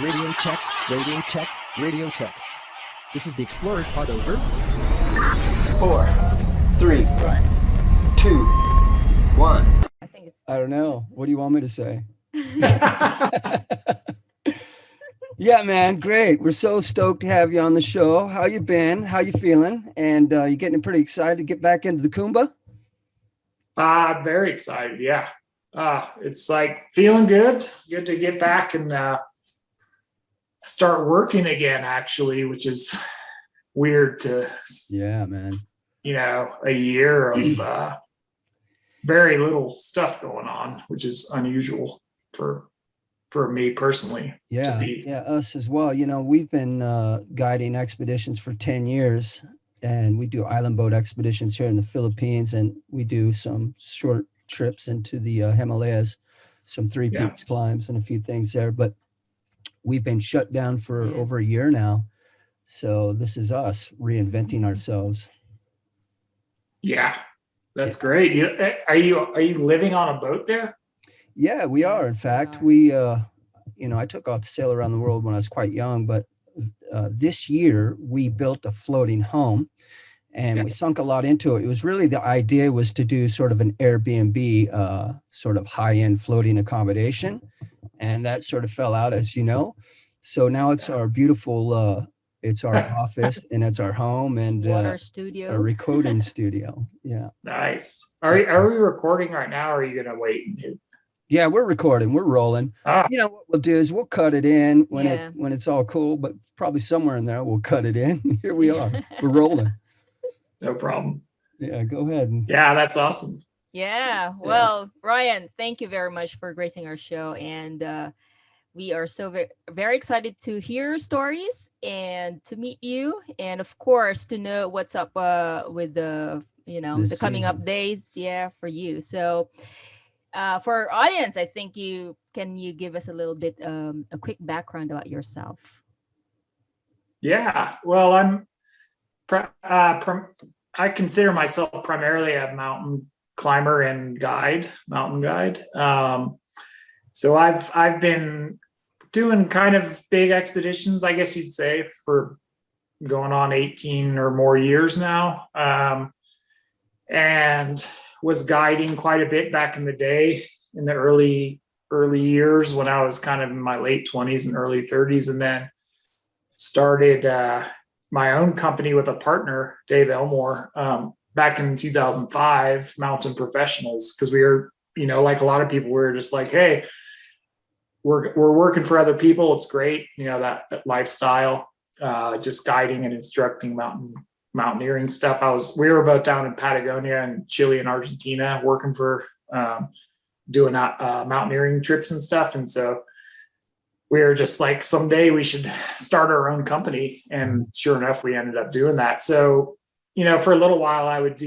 Radio check, radio check, radio check. This is the Explorers pod over. 4, 3, 2, 1. I don't know. What do you want me to say? Yeah, man, great. We're so stoked to have you on the show. How you been? How you feeling? And you getting pretty excited to get back into the Kumba? Very excited. Yeah. It's like feeling good. Good to get back and start working again, actually, which is weird to, Yeah, man. a year of very little stuff going on, which is unusual for me personally. Yeah, us as well. We've been guiding expeditions for 10 years, and we do island boat expeditions here in the Philippines, and we do some short trips into the Himalayas, some three peaks climbs and a few things there. But we've been shut down for over a year now. So this is us reinventing ourselves. Yeah, that's great. Are you living on a boat there? Yeah, we are. In fact, I took off to sail around the world when I was quite young, but this year we built a floating home and we sunk a lot into it. It was really, the idea was to do sort of an Airbnb, sort of high-end floating accommodation. And that sort of fell out, as you know. So now it's our beautiful, it's our office and it's our home and water studio, a recording studio. Yeah. Nice. Are we recording right now, or are you going to wait? Yeah, we're recording. We're rolling. What we'll do is we'll cut it in when it's all cool, but probably somewhere in there we'll cut it in. Here we are. We're rolling. No problem. Yeah, go ahead. Yeah, that's awesome. Yeah. Well, Ryan, thank you very much for gracing our show, and we are so very excited to hear your stories and to meet you, and of course to know what's up with the the coming up days. Yeah, for you. So. For our audience, I think you give us a little bit a quick background about yourself. Yeah, well, I consider myself primarily a mountain climber and mountain guide. So I've been doing kind of big expeditions, I guess you'd say, for going on 18 or more years now, and was guiding quite a bit back in the day in the early years when I was kind of in my late 20s and early 30s, and then started my own company with a partner, Dave Elmore, back in 2005, Mountain Professionals, because we were, like a lot of people, we were just like, hey, we're working for other people. It's great, that lifestyle, just guiding and instructing mountaineering stuff. We were both down in Patagonia and Chile and Argentina working for doing mountaineering trips and stuff. And so we were just like, someday we should start our own company. And sure enough, we ended up doing that. So, for a little while I would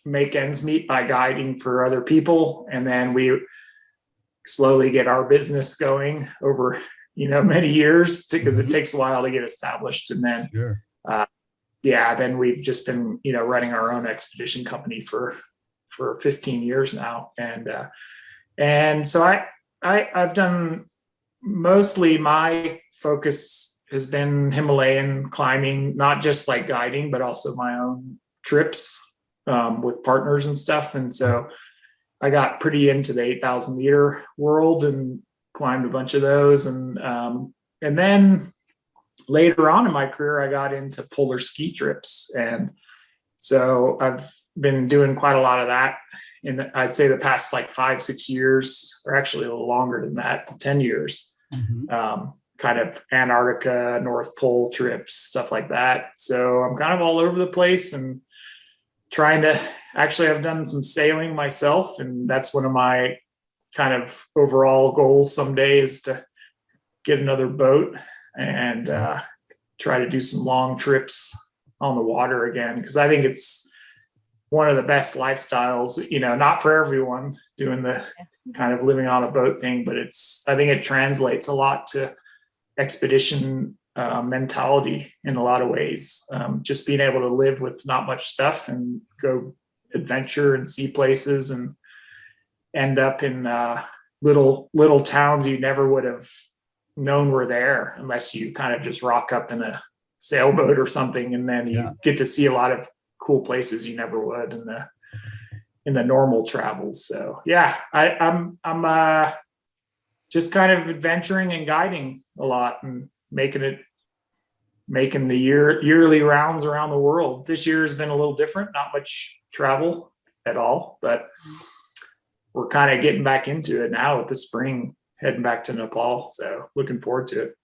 make ends meet by guiding for other people. And then we slowly get our business going over, many years, because it takes a while to get established. And then, then we've just been, running our own expedition company for 15 years now. And so I've done, mostly my focus has been Himalayan climbing, not just like guiding, but also my own trips with partners and stuff. And so I got pretty into the 8,000 meter world and climbed a bunch of those. And then later on in my career, I got into polar ski trips. And so I've been doing quite a lot of that I'd say the past like 5-6 years, or actually a little longer than that, 10 years, kind of Antarctica, North Pole trips, stuff like that. So I'm kind of all over the place and I've done some sailing myself. And that's one of my kind of overall goals someday, is to get another boat and try to do some long trips on the water again, because I think it's one of the best lifestyles, not for everyone doing the kind of living on a boat thing, but I think it translates a lot to expedition mentality in a lot of ways. Just being able to live with not much stuff and go adventure and see places and end up in little towns you never would have known were there unless you kind of just rock up in a sailboat or something, and then you get to see a lot of cool places you never would in the normal travels. So yeah, I'm just kind of adventuring and guiding a lot and making the yearly rounds around the world. This year has been a little different, not much travel at all, but we're kind of getting back into it now with the spring, heading back to Nepal. So looking forward to it.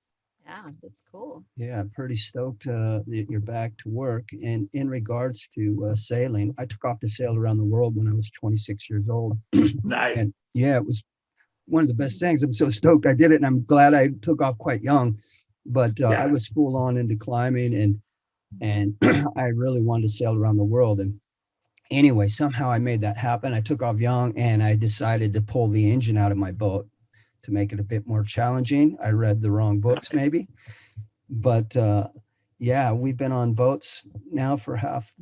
Yeah, that's cool. Yeah, pretty stoked that you're back to work. And in regards to sailing, I took off to sail around the world when I was 26 years old. Nice. And yeah, it was one of the best things. I'm so stoked I did it, and I'm glad I took off quite young. But I was full on into climbing, and I really wanted to sail around the world. And anyway, somehow I made that happen. I took off young, and I decided to pull the engine out of my boat to make it a bit more challenging. I read the wrong books maybe, but yeah, we've been on boats now for half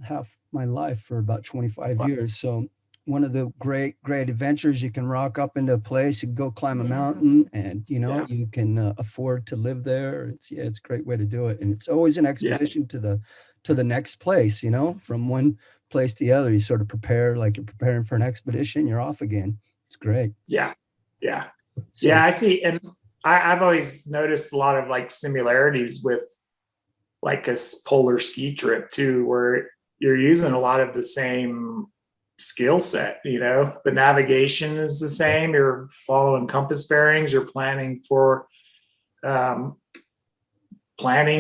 my life, for about 25 years. So one of the great adventures, you can rock up into a place, you can go climb a mountain, and you can afford to live there. It's a great way to do it. And it's always an expedition to the next place, from one place to the other. You sort of prepare like you're preparing for an expedition, you're off again. It's great. So, I see. And I've always noticed a lot of like similarities with like a polar ski trip too, where you're using a lot of the same skill set. The navigation is the same. You're following compass bearings. You're planning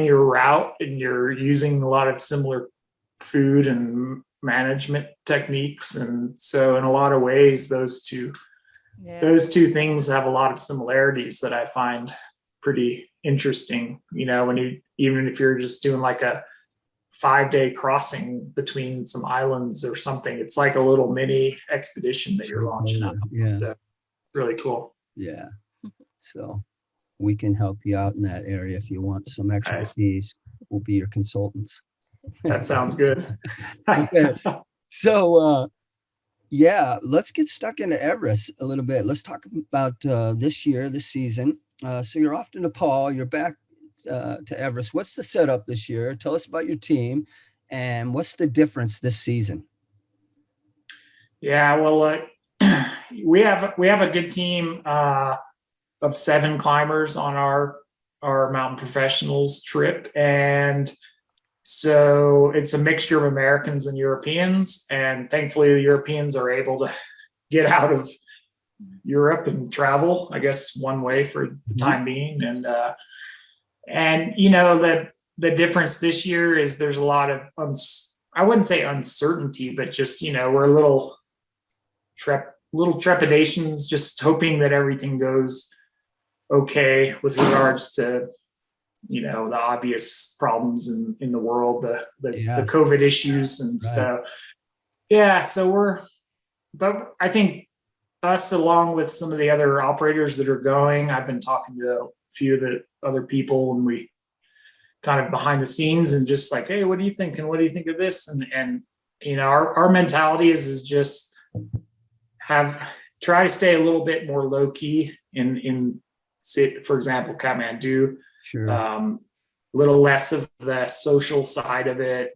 your route, and you're using a lot of similar food and management techniques. And so in a lot of ways, those two things have a lot of similarities that I find pretty interesting. Even if you're just doing like a 5-day crossing between some islands or something, it's like a little mini expedition that you're launching up. Yeah. So it's really cool. Yeah. So we can help you out in that area if you want some expertise. We'll be your consultants. That sounds good. Okay. So yeah, let's get stuck into Everest a little bit. Let's talk about this season. So you're off to Nepal, you're back to Everest. What's the setup this year? Tell us about your team, and what's the difference this season? Yeah, well, we have a good team of 7 climbers on our Mountain Professionals trip, and so it's a mixture of Americans and Europeans, and thankfully the Europeans are able to get out of Europe and travel, I guess, one way for the time being. And the difference this year is there's a lot of, I wouldn't say uncertainty, but just, we're a little trepidations, just hoping that everything goes okay with regards to the obvious problems in the world, the COVID issues and stuff. Yeah. So but I think us, along with some of the other operators that are going, I've been talking to a few of the other people, and we kind of behind the scenes and just like, hey, what do you think? And what do you think of this? And our mentality is just try to stay a little bit more low key in for example, Kathmandu. Sure. A little less of the social side of it,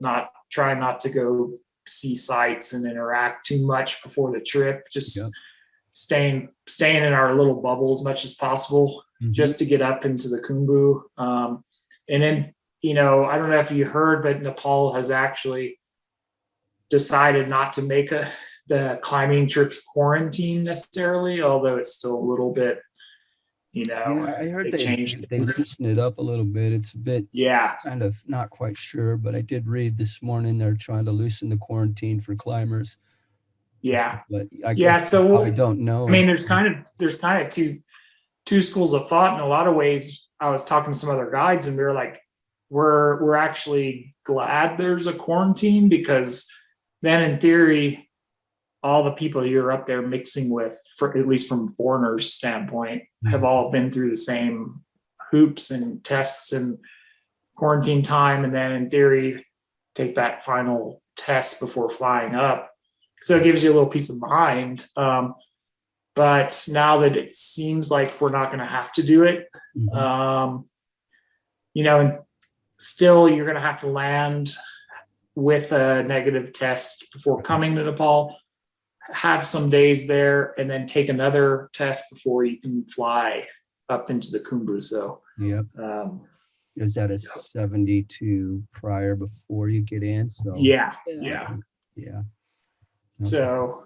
try not to go see sites and interact too much before the trip, just staying in our little bubble as much as possible, just to get up into the Khumbu. And then, I don't know if you heard, but Nepal has actually decided not to make the climbing trips quarantine necessarily, although it's still a little bit, I heard they changed. loosened it up a little bit. It's a bit kind of not quite sure, but I did read this morning they're trying to loosen the quarantine for climbers. Yeah. But I guess so I don't know. I mean, there's kind of two schools of thought in a lot of ways. I was talking to some other guides, and they're like, we're actually glad there's a quarantine, because then in theory, all the people you're up there mixing with, at least from a foreigners standpoint, have all been through the same hoops and tests and quarantine time. And then in theory, take that final test before flying up. So it gives you a little peace of mind. But but now that it seems like we're not going to have to do it, Mhm. and still you're going to have to land with a negative test before coming to Nepal, have some days there, and then take another test before you can fly up into the Khumbu. So, Yep. Is that a 72 prior before you get in? So yeah. yeah. So,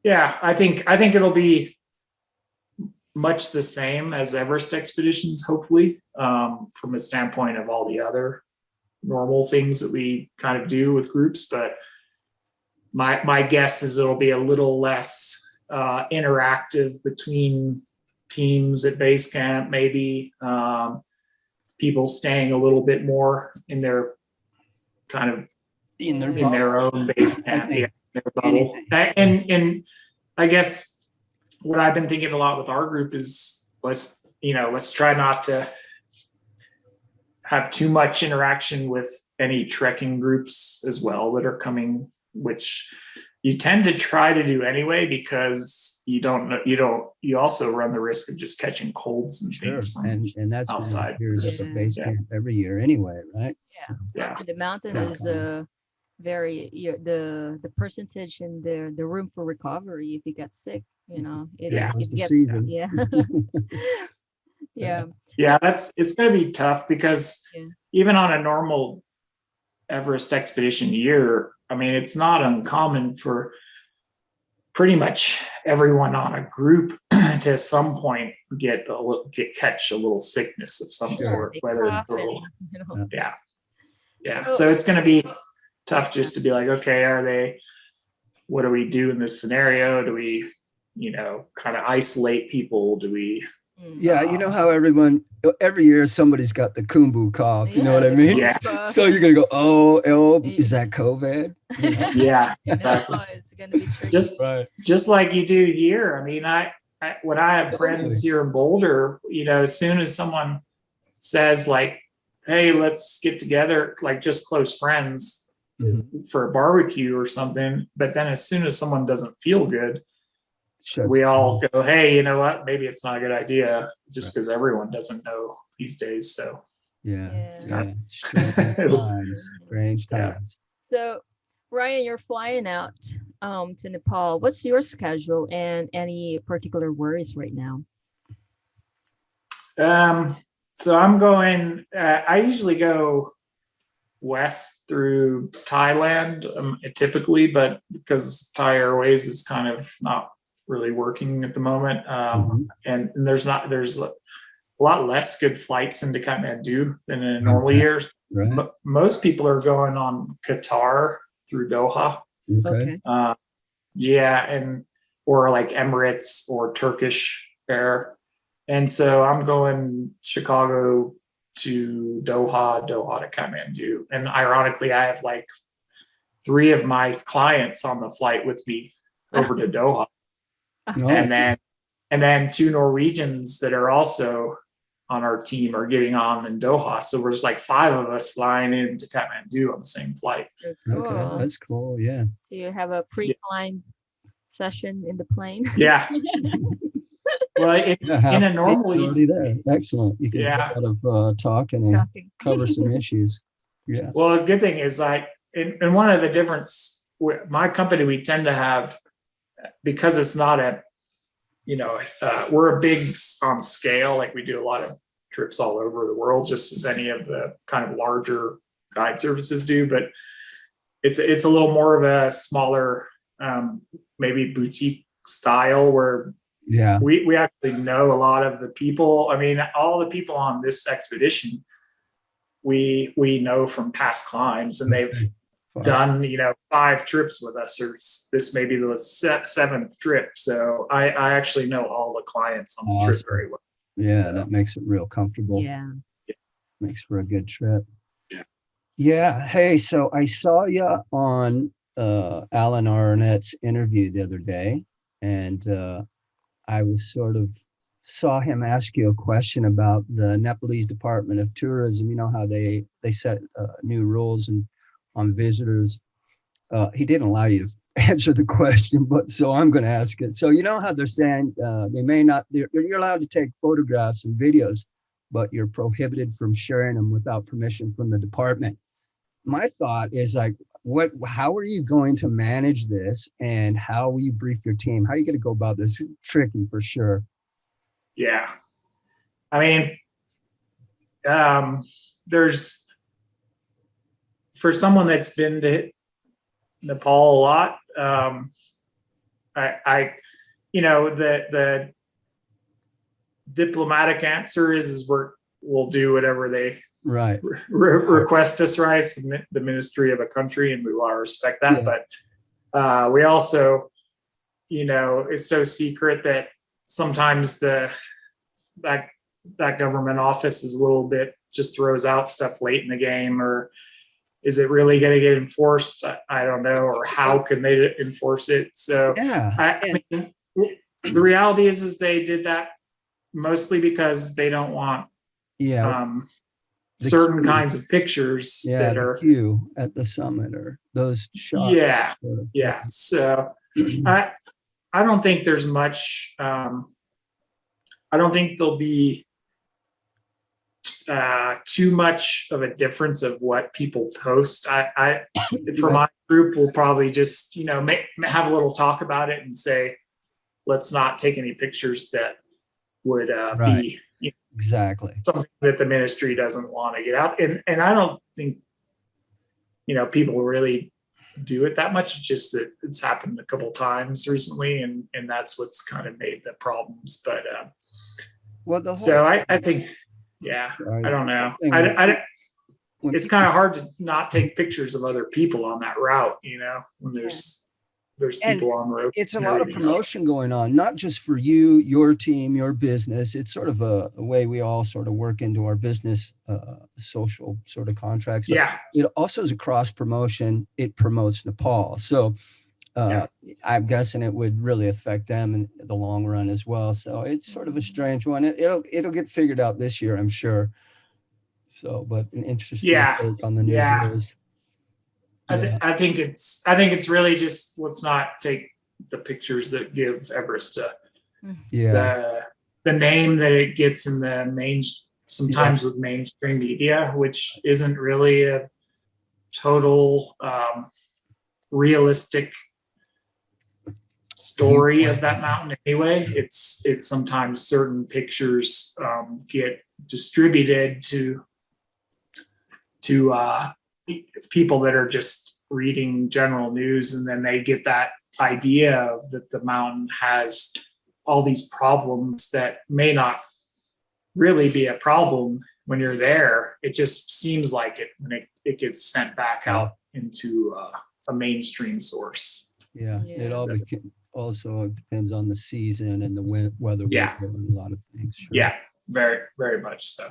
yeah, I think it'll be much the same as Everest expeditions, hopefully, from a standpoint of all the other normal things that we kind of do with groups. But my guess is it'll be a little less interactive between teams at base camp, maybe people staying a little bit more in their kind of in their in their own base camp, think their bubble. And I guess what I've been thinking a lot with our group is let's try not to have too much interaction with any trekking groups as well that are coming, which you tend to try to do anyway, because you also run the risk of just catching colds and Sure. things from and that's outside. Here's at the base camp every year anyway, right? Yeah. The mountain Yeah. is very the percentage and the room for recovery if you get sick, Yeah. it The gets season. yeah. It's going to be tough because even on a normal Everest expedition year, I mean, it's not uncommon for pretty much everyone on a group to some point catch a little sickness of some sort, whether it's a little, So it's going to be tough just to be like, okay, what do we do in this scenario? Do we, kind of isolate people? Do we? Yeah, you know how every year somebody's got the Khumbu cough, you know what I the mean? Khumbu. So you're gonna go, is that COVID? Yeah, exactly. No, it's gonna be tricky. Just like you do here. I mean, I when I have friends here in Boulder, as soon as someone says like, hey, let's get together, like just close friends for a barbecue or something, but then as soon as someone doesn't feel good, we all go, hey, you know what? Maybe it's not a good idea, just because everyone doesn't know these days. So strange times. So, Ryan, you're flying out to Nepal. What's your schedule and any particular worries right now? So I'm going. I usually go west through Thailand, typically, but because Thai Airways is kind of not really working at the moment, and there's a lot less good flights into Kathmandu than in a normal year. Right. Most people are going on Qatar through Doha. Okay. Or like Emirates or Turkish Air, and so I'm going Chicago to Doha to Kathmandu, and ironically, I have like 3 of my clients on the flight with me over to Doha. And then 2 Norwegians that are also on our team are getting on in Doha. So we're just like 5 of us flying into Kathmandu on the same flight. Cool. Okay, that's cool. Yeah. So you have a pre-climb session in the plane. Yeah. Well, in a normal already there. Excellent. You can sort of talking and cover some issues. Yeah. Well, a good thing is like in one of the difference with my company, we tend to have, because it's not we're a big on scale, like we do a lot of trips all over the world, just as any of the kind of larger guide services do, but it's a little more of a smaller, maybe boutique style where we actually know a lot of the people. I mean, all the people on this expedition, we know from past climbs, and they've done 5 trips with us, or this may be the 7th trip. So I actually know all the clients on the trip very well. Yeah, that makes it real comfortable. Yeah. Makes for a good trip. Yeah. Hey, so I saw you on Alan Arnett's interview the other day, and I was saw him ask you a question about the Nepalese Department of Tourism. You know how they set new rules on visitors. He didn't allow you answer the question, but so I'm going to ask it. So you know how they're saying they may not, you're allowed to take photographs and videos, but you're prohibited from sharing them without permission from the department. My thought is like, how are you going to manage this, and how will you brief your team? How are you going to go about this? It's tricky for sure. Yeah. I mean, there's, for someone that's been to Nepal a lot, the diplomatic answer is we'll do whatever they request us, right? It's the ministry of a country, and we want to respect that. Yeah. But we also, it's no secret that sometimes that government office is a little bit, just throws out stuff late in the game, or is it really going to get enforced? I don't know. Or how can they enforce it? So I mean, the reality is they did that mostly because they don't want certain kinds of pictures that are at the summit, or those shots. Yeah. So I don't think there's much. I don't think there'll be too much of a difference of what people post. I for my group, we'll probably just have a little talk about it and say, let's not take any pictures that would be exactly something that the ministry doesn't want to get out. And I don't think people really do it that much. It's just that it's happened a couple times recently, and that's what's kind of made the problems. But I think. Yeah, I don't know. It's kind of hard to not take pictures of other people on that route, when there's people on the road. It's a lot of promotion going on, not just for you, your team, your business. It's sort of a way we all sort of work into our business, social sort of contracts. But it also is a cross promotion. It promotes Nepal. So I'm guessing it would really affect them in the long run as well. So it's sort of a strange one. It'll get figured out this year, I'm sure. So, but an interesting take on the news. I think it's really just, let's not take the pictures that give Everest the name that it gets in the sometimes with mainstream media, which isn't really a total realistic story of that mountain anyway. It's sometimes certain pictures get distributed to people that are just reading general news, and then they get that idea of that the mountain has all these problems that may not really be a problem when you're there. It just seems like it when it gets sent back out into a mainstream source. It all also depends on the season and the weather and a lot of things. Very, very much so.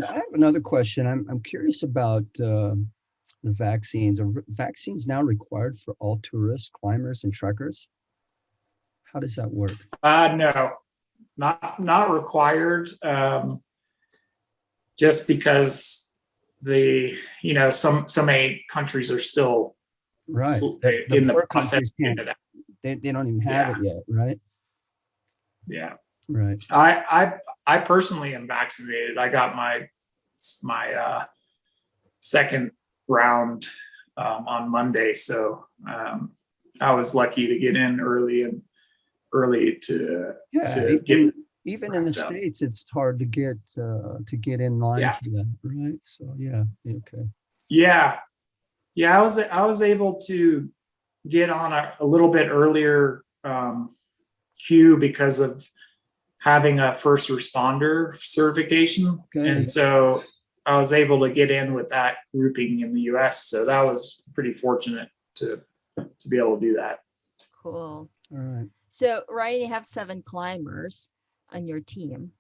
I have another question. I'm curious about the vaccines. Are vaccines now required for all tourists, climbers, and trekkers? How does that work? No, not required. Just because some countries are still in the process. They don't even have it yet, right? Yeah. Right. I personally am vaccinated. I got my second round on Monday, so I was lucky to get in early to get. Even in the States, it's hard to get in line for that, right? So okay. I was able to get on a little bit earlier queue because of having a first responder certification. Okay. And so I was able to get in with that grouping in the US. So that was pretty fortunate to be able to do that. Cool. All right. So Ryan, you have 7 climbers on your team.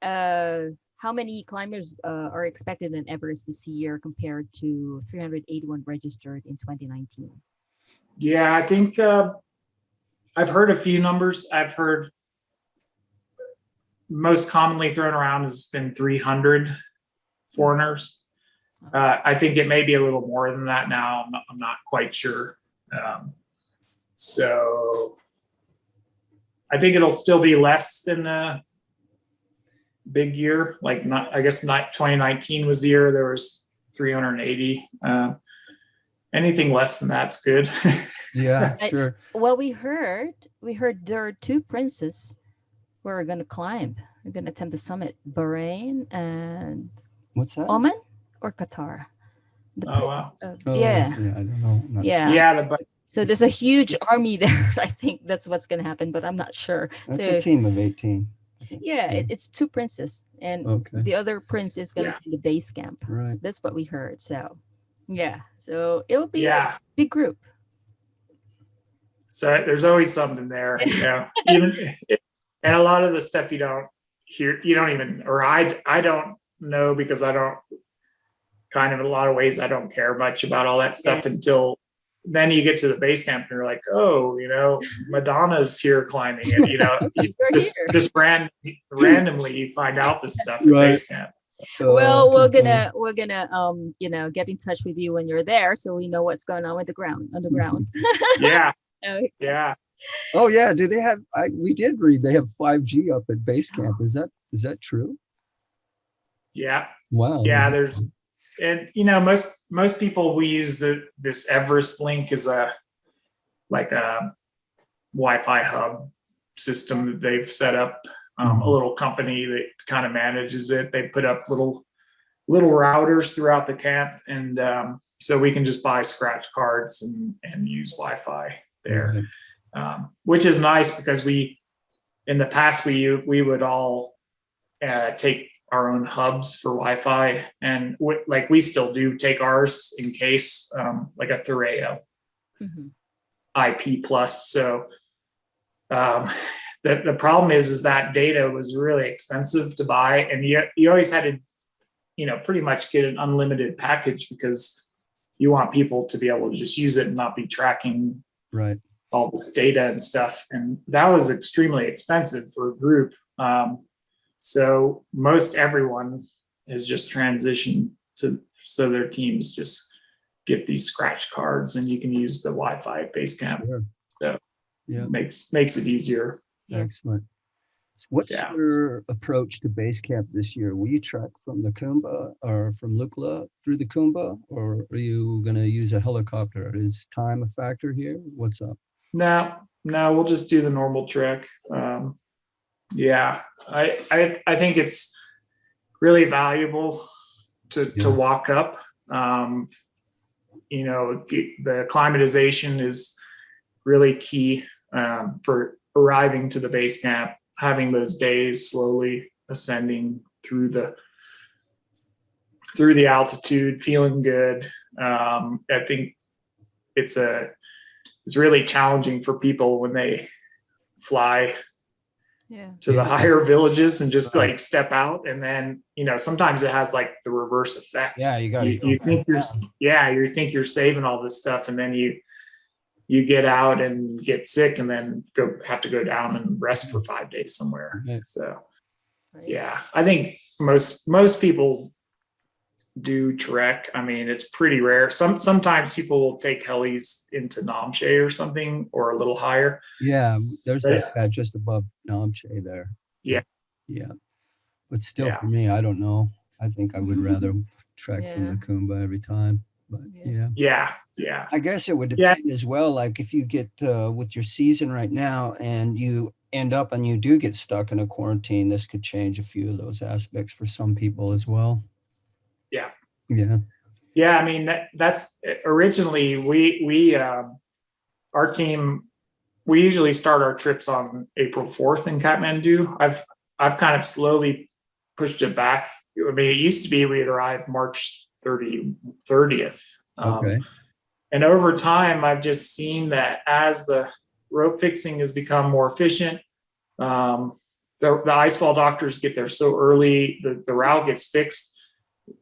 How many climbers are expected in Everest this year compared to 381 registered in 2019? Yeah, I think I've heard a few numbers. I've heard most commonly thrown around has been 300 foreigners. I think it may be a little more than that now. I'm not quite sure. So I think it'll still be less than a big year. Like, not, I guess not 2019 was the year there was 380. Anything less than that's good. Yeah, sure. Well, we heard there are two princes who are going to climb. We're going to attempt the summit: Bahrain and What's that? Oman or Qatar. Oh, wow. Yeah. I don't know. I'm not Yeah. sure. Yeah, So there's a huge army there. I think that's what's going to happen, but I'm not sure. That's So, a team of 18. yeah, it's two princes, and Okay. the other prince is going to be the base camp. Right. That's what we heard. So, yeah. So it'll be yeah. a big group. So there's always something there, you know. And a lot of the stuff you don't hear, you don't even, or I don't know, because I don't, kind of in a lot of ways, I don't care much about all that stuff until then you get to the base camp and you're like, oh, you know, Madonna's here climbing it, you know, just randomly you find out this stuff at base camp. Well, we're gonna you know, get in touch with you when you're there, so we know what's going on with the ground underground. Yeah. Okay. Yeah. Oh yeah. Do they have? We did read they have 5G up at base camp. Is that true? Yeah. Wow. Yeah. There's, and you know, most people, we use this Everest link as a Wi-Fi hub system that they've set up. A little company that kind of manages it. They put up little routers throughout the camp, and so we can just buy scratch cards and use Wi-Fi there, which is nice, because in the past we would all take our own hubs for Wi-Fi, and we still do take ours in case, like a Thureo IP plus. So the problem is that data was really expensive to buy, and you always had to, you know, pretty much get an unlimited package, because you want people to be able to just use it and not be tracking all this data and stuff. And that was extremely expensive for a group. So most everyone has just transitioned so their teams just get these scratch cards, and you can use the Wi-Fi at base camp. Sure. So yeah, makes it easier. Excellent. What's your approach to base camp this year? Will you trek from the Kumba or from Lukla through the Kumba, or are you going to use a helicopter? Is time a factor here? What's up? No, we'll just do the normal trek. Yeah, I think it's really valuable to walk up. You know, the acclimatization is really key for arriving to the base camp, having those days slowly ascending through the altitude, feeling good. I think it's really challenging for people when they fly to the higher villages and just like step out, and then, you know, sometimes it has like the reverse effect. Yeah, you think you think you're saving all this stuff, and then you get out and get sick, and then have to go down and rest for 5 days somewhere. So yeah, I think most people do trek. I mean, it's pretty rare. Sometimes people will take helis into Namche or something, or a little higher. Yeah, there's that pad just above Namche there. Yeah. But still, for me, I don't know. I think I would rather trek from the Kumba every time. But Yeah. I guess it would depend as well. Like if you get with your season right now and you end up and you do get stuck in a quarantine, this could change a few of those aspects for some people as well. Yeah. I mean, that's originally we our team, we usually start our trips on April 4th in Kathmandu. I've kind of slowly pushed it back. I mean, it used to be we'd arrive March 30th. Okay. And over time, I've just seen that as the rope fixing has become more efficient, the icefall doctors get there so early, the route gets fixed.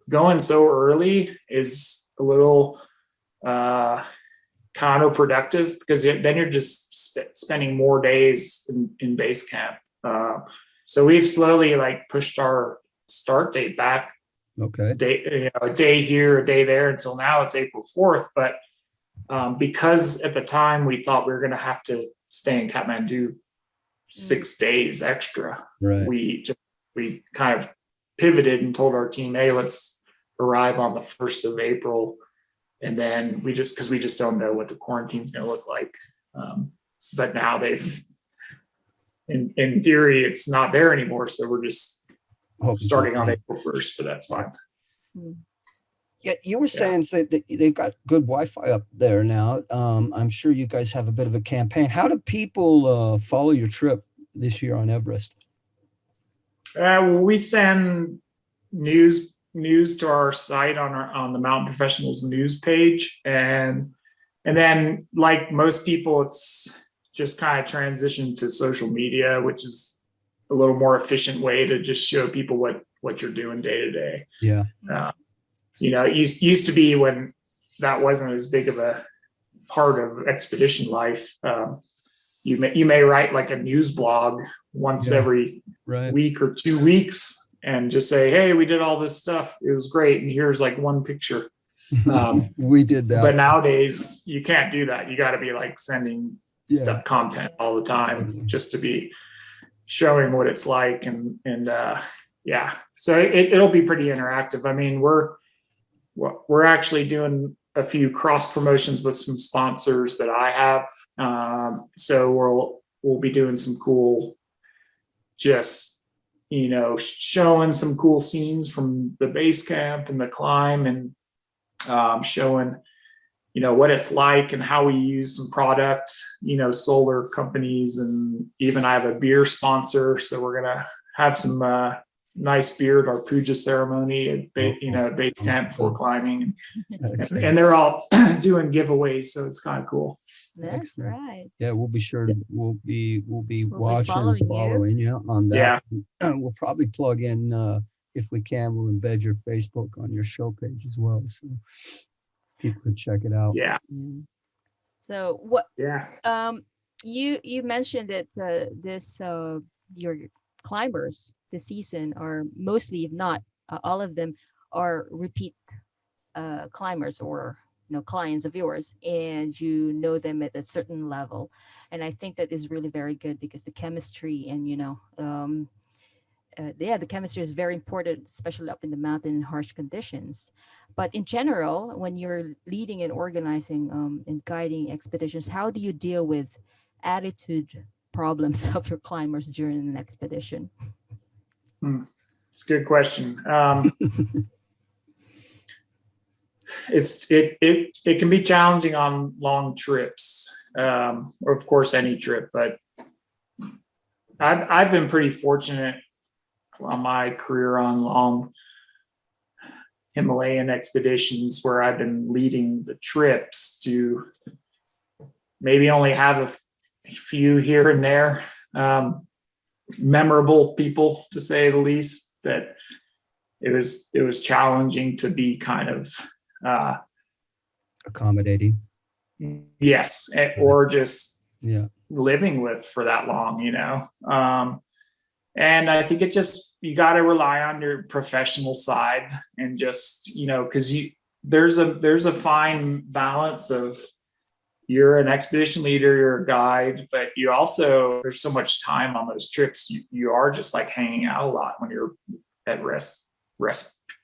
Going so early is a little counterproductive, because then you're just spending more days in base camp. So we've slowly pushed our start date back. Okay. A day here, a day there, until now it's April 4th. But because at the time we thought we were going to have to stay in Kathmandu 6 days extra. Right. We kind of pivoted and told our team, hey, let's arrive on the 1st of April. And then because we just don't know what the quarantine's going to look like. But now in theory, it's not there anymore. So we're just starting on April 1st, but that's fine. Yeah, you were saying that they've got good Wi-Fi up there now. I'm sure you guys have a bit of a campaign. How do people follow your trip this year on Everest? We send news to our site on the Mountain Professionals news page, and then, like most people, it's just kind of transitioned to social media, which is a little more efficient way to just show people what you're doing day to day. Yeah. It used to be when that wasn't as big of a part of expedition life. You may write like a news blog once every week or 2 weeks and just say, hey, we did all this stuff. It was great. And here's like one picture. We did that. But nowadays you can't do that. You got to be like sending stuff, content all the time, just to be showing what it's like. And so it'll be pretty interactive. I mean, we're actually doing a few cross promotions with some sponsors that I have. So we'll be doing some cool, just, showing some cool scenes from the base camp and the climb, and showing, what it's like and how we use some product, solar companies, and even I have a beer sponsor. So we're going to have some nice beer at our puja ceremony at base camp before climbing, and they're all doing giveaways, so it's kind of cool. That's right. Yeah, we'll be sure to we'll be watching and following you on that. Yeah. We'll probably plug in if we can. We'll embed your Facebook on your show page as well, so people can check it out. Yeah. So what? Yeah. You mentioned that your climbers this season are mostly, if not all of them, are repeat climbers or clients of yours, and you know them at a certain level, and I think that is really very good, because the chemistry and the chemistry is very important, especially up in the mountain in harsh conditions. But in general, when you're leading and organizing and guiding expeditions, how do you deal with attitude problems of your climbers during an expedition? It's a good question. It can be challenging on long trips, or of course any trip. But I've been pretty fortunate on my career on long Himalayan expeditions, where I've been leading the trips, to maybe only have a few here and there memorable people, to say the least, that it was challenging to be kind of accommodating. Yes, or just living with for that long, and I think you got to rely on your professional side, and just, because there's a fine balance of, you're an expedition leader, you're a guide, but you also, there's so much time on those trips. You are just like hanging out a lot when you're at rest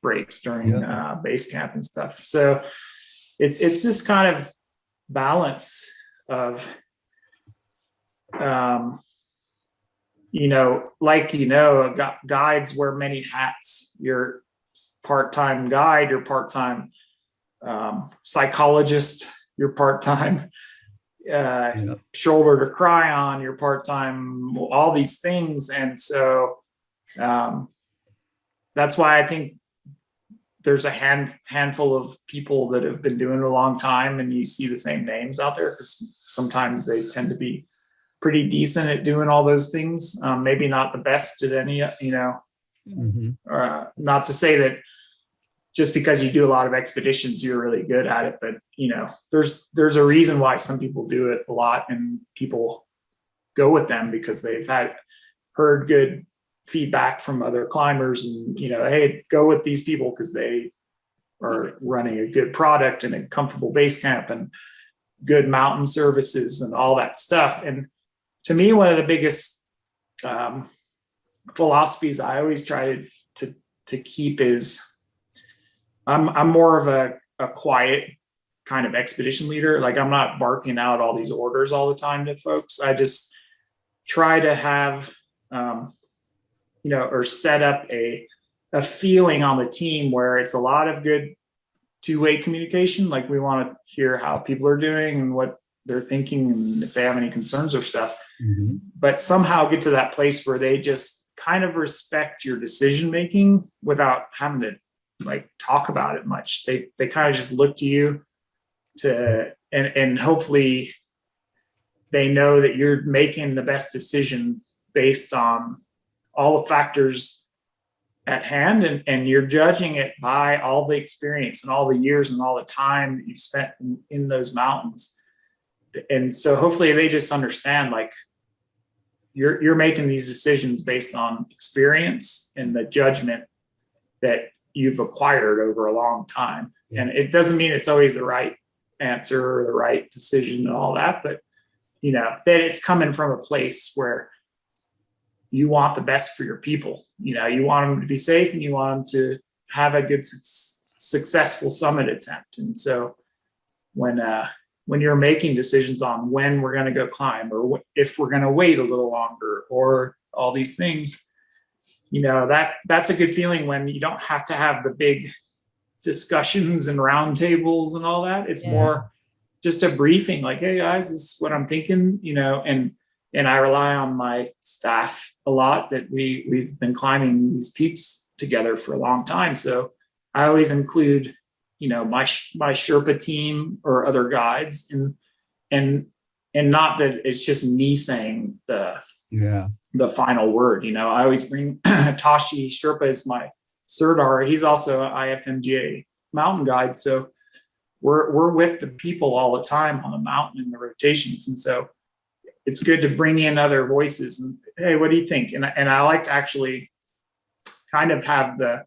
breaks during base camp and stuff. So it's this kind of balance of, guides wear many hats. You're part-time guide, you're part-time psychologist, you're part-time shoulder to cry on, you're part-time, all these things. And so that's why I think there's a handful of people that have been doing it a long time, and you see the same names out there, because sometimes they tend to be pretty decent at doing all those things. Maybe not the best at any, not to say that just because you do a lot of expeditions, you're really good at it, but there's a reason why some people do it a lot, and people go with them because they've heard good feedback from other climbers, and hey, go with these people because they are running a good product and a comfortable base camp, and good mountain services and all that stuff. And to me, one of the biggest philosophies I always try to keep is I'm more of a quiet kind of expedition leader. Like, I'm not barking out all these orders all the time to folks. I just try to have, or set up a feeling on the team where it's a lot of good two-way communication. Like, we want to hear how people are doing and what they're thinking and if they have any concerns or stuff, but somehow get to that place where they just kind of respect your decision-making without having to like talk about it much. They kind of just look to you and hopefully they know that you're making the best decision based on all the factors at hand, and you're judging it by all the experience and all the years and all the time that you've spent in those mountains. And so hopefully they just understand, like, you're making these decisions based on experience and the judgment that you've acquired over a long time. And it doesn't mean it's always the right answer or the right decision and all that, but that it's coming from a place where you want the best for your people. You want them to be safe and you want them to have a good, successful summit attempt. And so when you're making decisions on when we're going to go climb, or if we're going to wait a little longer, or all these things, that's a good feeling when you don't have to have the big discussions and roundtables and all that. It's more just a briefing, like, hey guys, this is what I'm thinking, and I rely on my staff a lot, that we've been climbing these peaks together for a long time. So I always include, my Sherpa team or other guides, and not that it's just me saying the final word. I always bring Tashi Sherpa is my Sirdar. He's also an IFMGA mountain guide. So we're with the people all the time on the mountain in the rotations. And so it's good to bring in other voices and, hey, what do you think? And I like to actually kind of have the,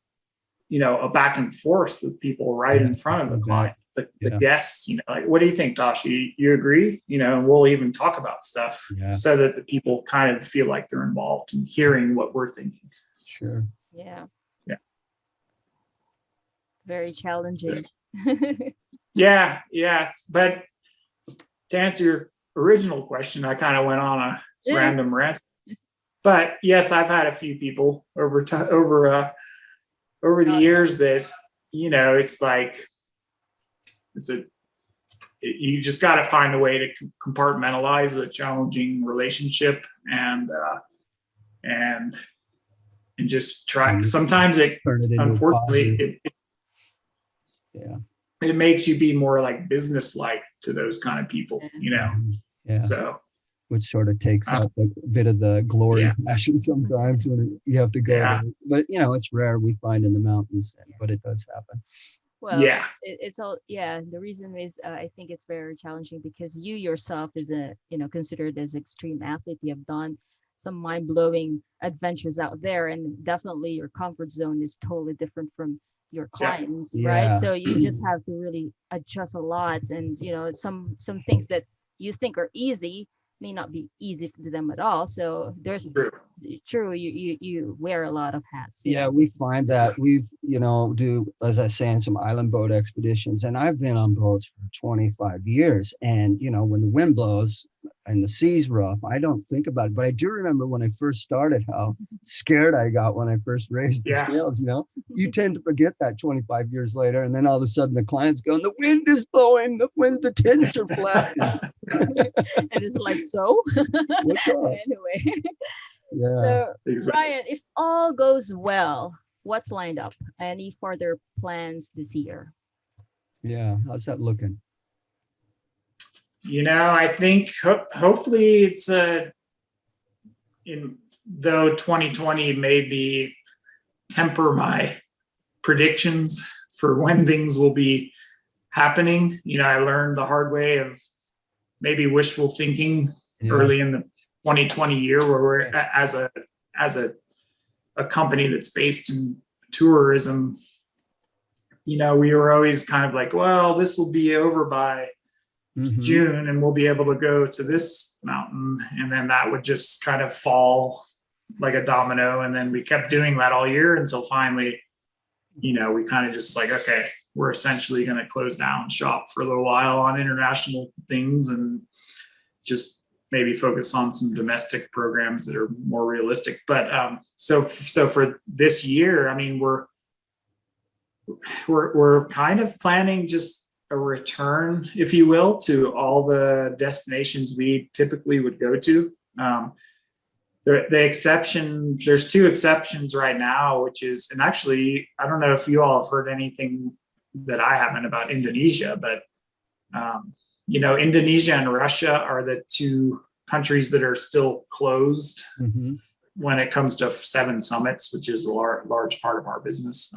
a back and forth with people right in front of the client, the guests, like, what do you think, Tashi? You agree? And we'll even talk about stuff so that the people kind of feel like they're involved in hearing what we're thinking. Sure. Yeah. Yeah. Very challenging. Yeah. But to answer your original question, I kind of went on a random rant. But yes, I've had a few people over the years that, it's like, you just got to find a way to compartmentalize a challenging relationship and just try. Sometimes unfortunately, it makes you be more like business-like to those kind of people, So, which sort of takes out a bit of the glory passion sometimes when you have to go. But it's rare, we find in the mountains, but it does happen. Well, it's all, the reason is I think it's very challenging because you yourself is considered as extreme athlete. You have done some mind-blowing adventures out there, and definitely your comfort zone is totally different from your clients, right? So you just have to really adjust a lot, and some things that you think are easy may not be easy to them at all. So there's you wear a lot of hats. Yeah, we find that we've do, as I say, in some island boat expeditions, and I've been on boats for 25 years, and when the wind blows and the sea's rough, I don't think about it. But I do remember when I first started how scared I got when I first raised the scales. You tend to forget that 25 years later, and then all of a sudden the client's going, the wind is blowing, the tents are flat. And it's like, so what's up? Anyway. So Ryan, if all goes well, what's lined up? Any further plans this year? How's that looking? I think hopefully it's though 2020 maybe temper my predictions for when things will be happening. I learned the hard way of maybe wishful thinking early in the 2020 year, where we're as a company that's based in tourism, we were always kind of like, well, this will be over by Mhm. June, and we'll be able to go to this mountain. And then that would just kind of fall like a domino. And then we kept doing that all year until finally, we kind of just like, okay, we're essentially going to close down shop for a little while on international things and just maybe focus on some domestic programs that are more realistic. But so for this year, I mean, we're kind of planning just a return, if you will, to all the destinations we typically would go to. The exception, there's two exceptions right now, which is, and actually, I don't know if you all have heard anything that I haven't about Indonesia, but Indonesia and Russia are the two countries that are still closed Mhm. when it comes to 7 summits, which is a large part of our business.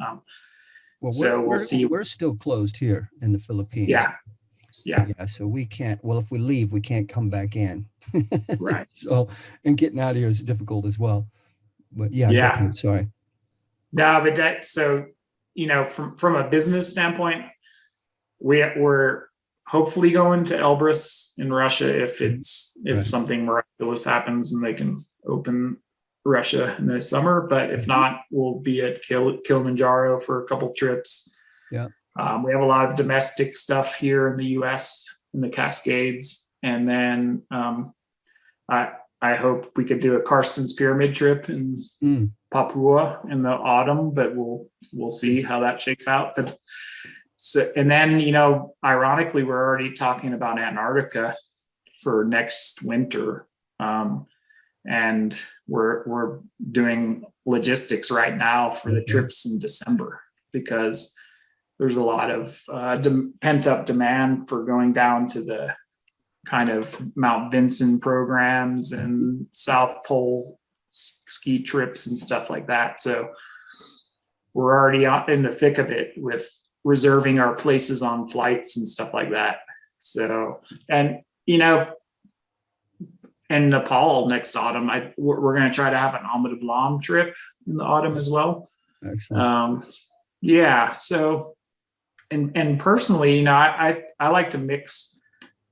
Well, So we'll see. We're still closed here in the Philippines. Yeah. So we can't. Well, if we leave, we can't come back in. Right. So, and getting out of here is difficult as well. But yeah. Go Yeah. ahead, sorry. No, but from a business standpoint, we're hopefully going to Elbrus in Russia if Right. something miraculous happens and they can open Russia in the summer. But if not, we'll be at Kilimanjaro for a couple trips. Yeah. We have a lot of domestic stuff here in the U.S. in the Cascades, and then I hope we could do a Karsten's Pyramid trip in Papua in the autumn, but we'll see how that shakes out. But and then ironically, we're already talking about Antarctica for next winter, and we're doing logistics right now for the trips in December because there's a lot of pent up demand for going down to the kind of Mount Vinson programs and South Pole ski trips and stuff like that. So we're already in the thick of it with reserving our places on flights and stuff like that. So, and in Nepal next autumn, we're going to try to have an Amida Blam trip in the autumn as well. Excellent. Yeah. So, and personally, I like to mix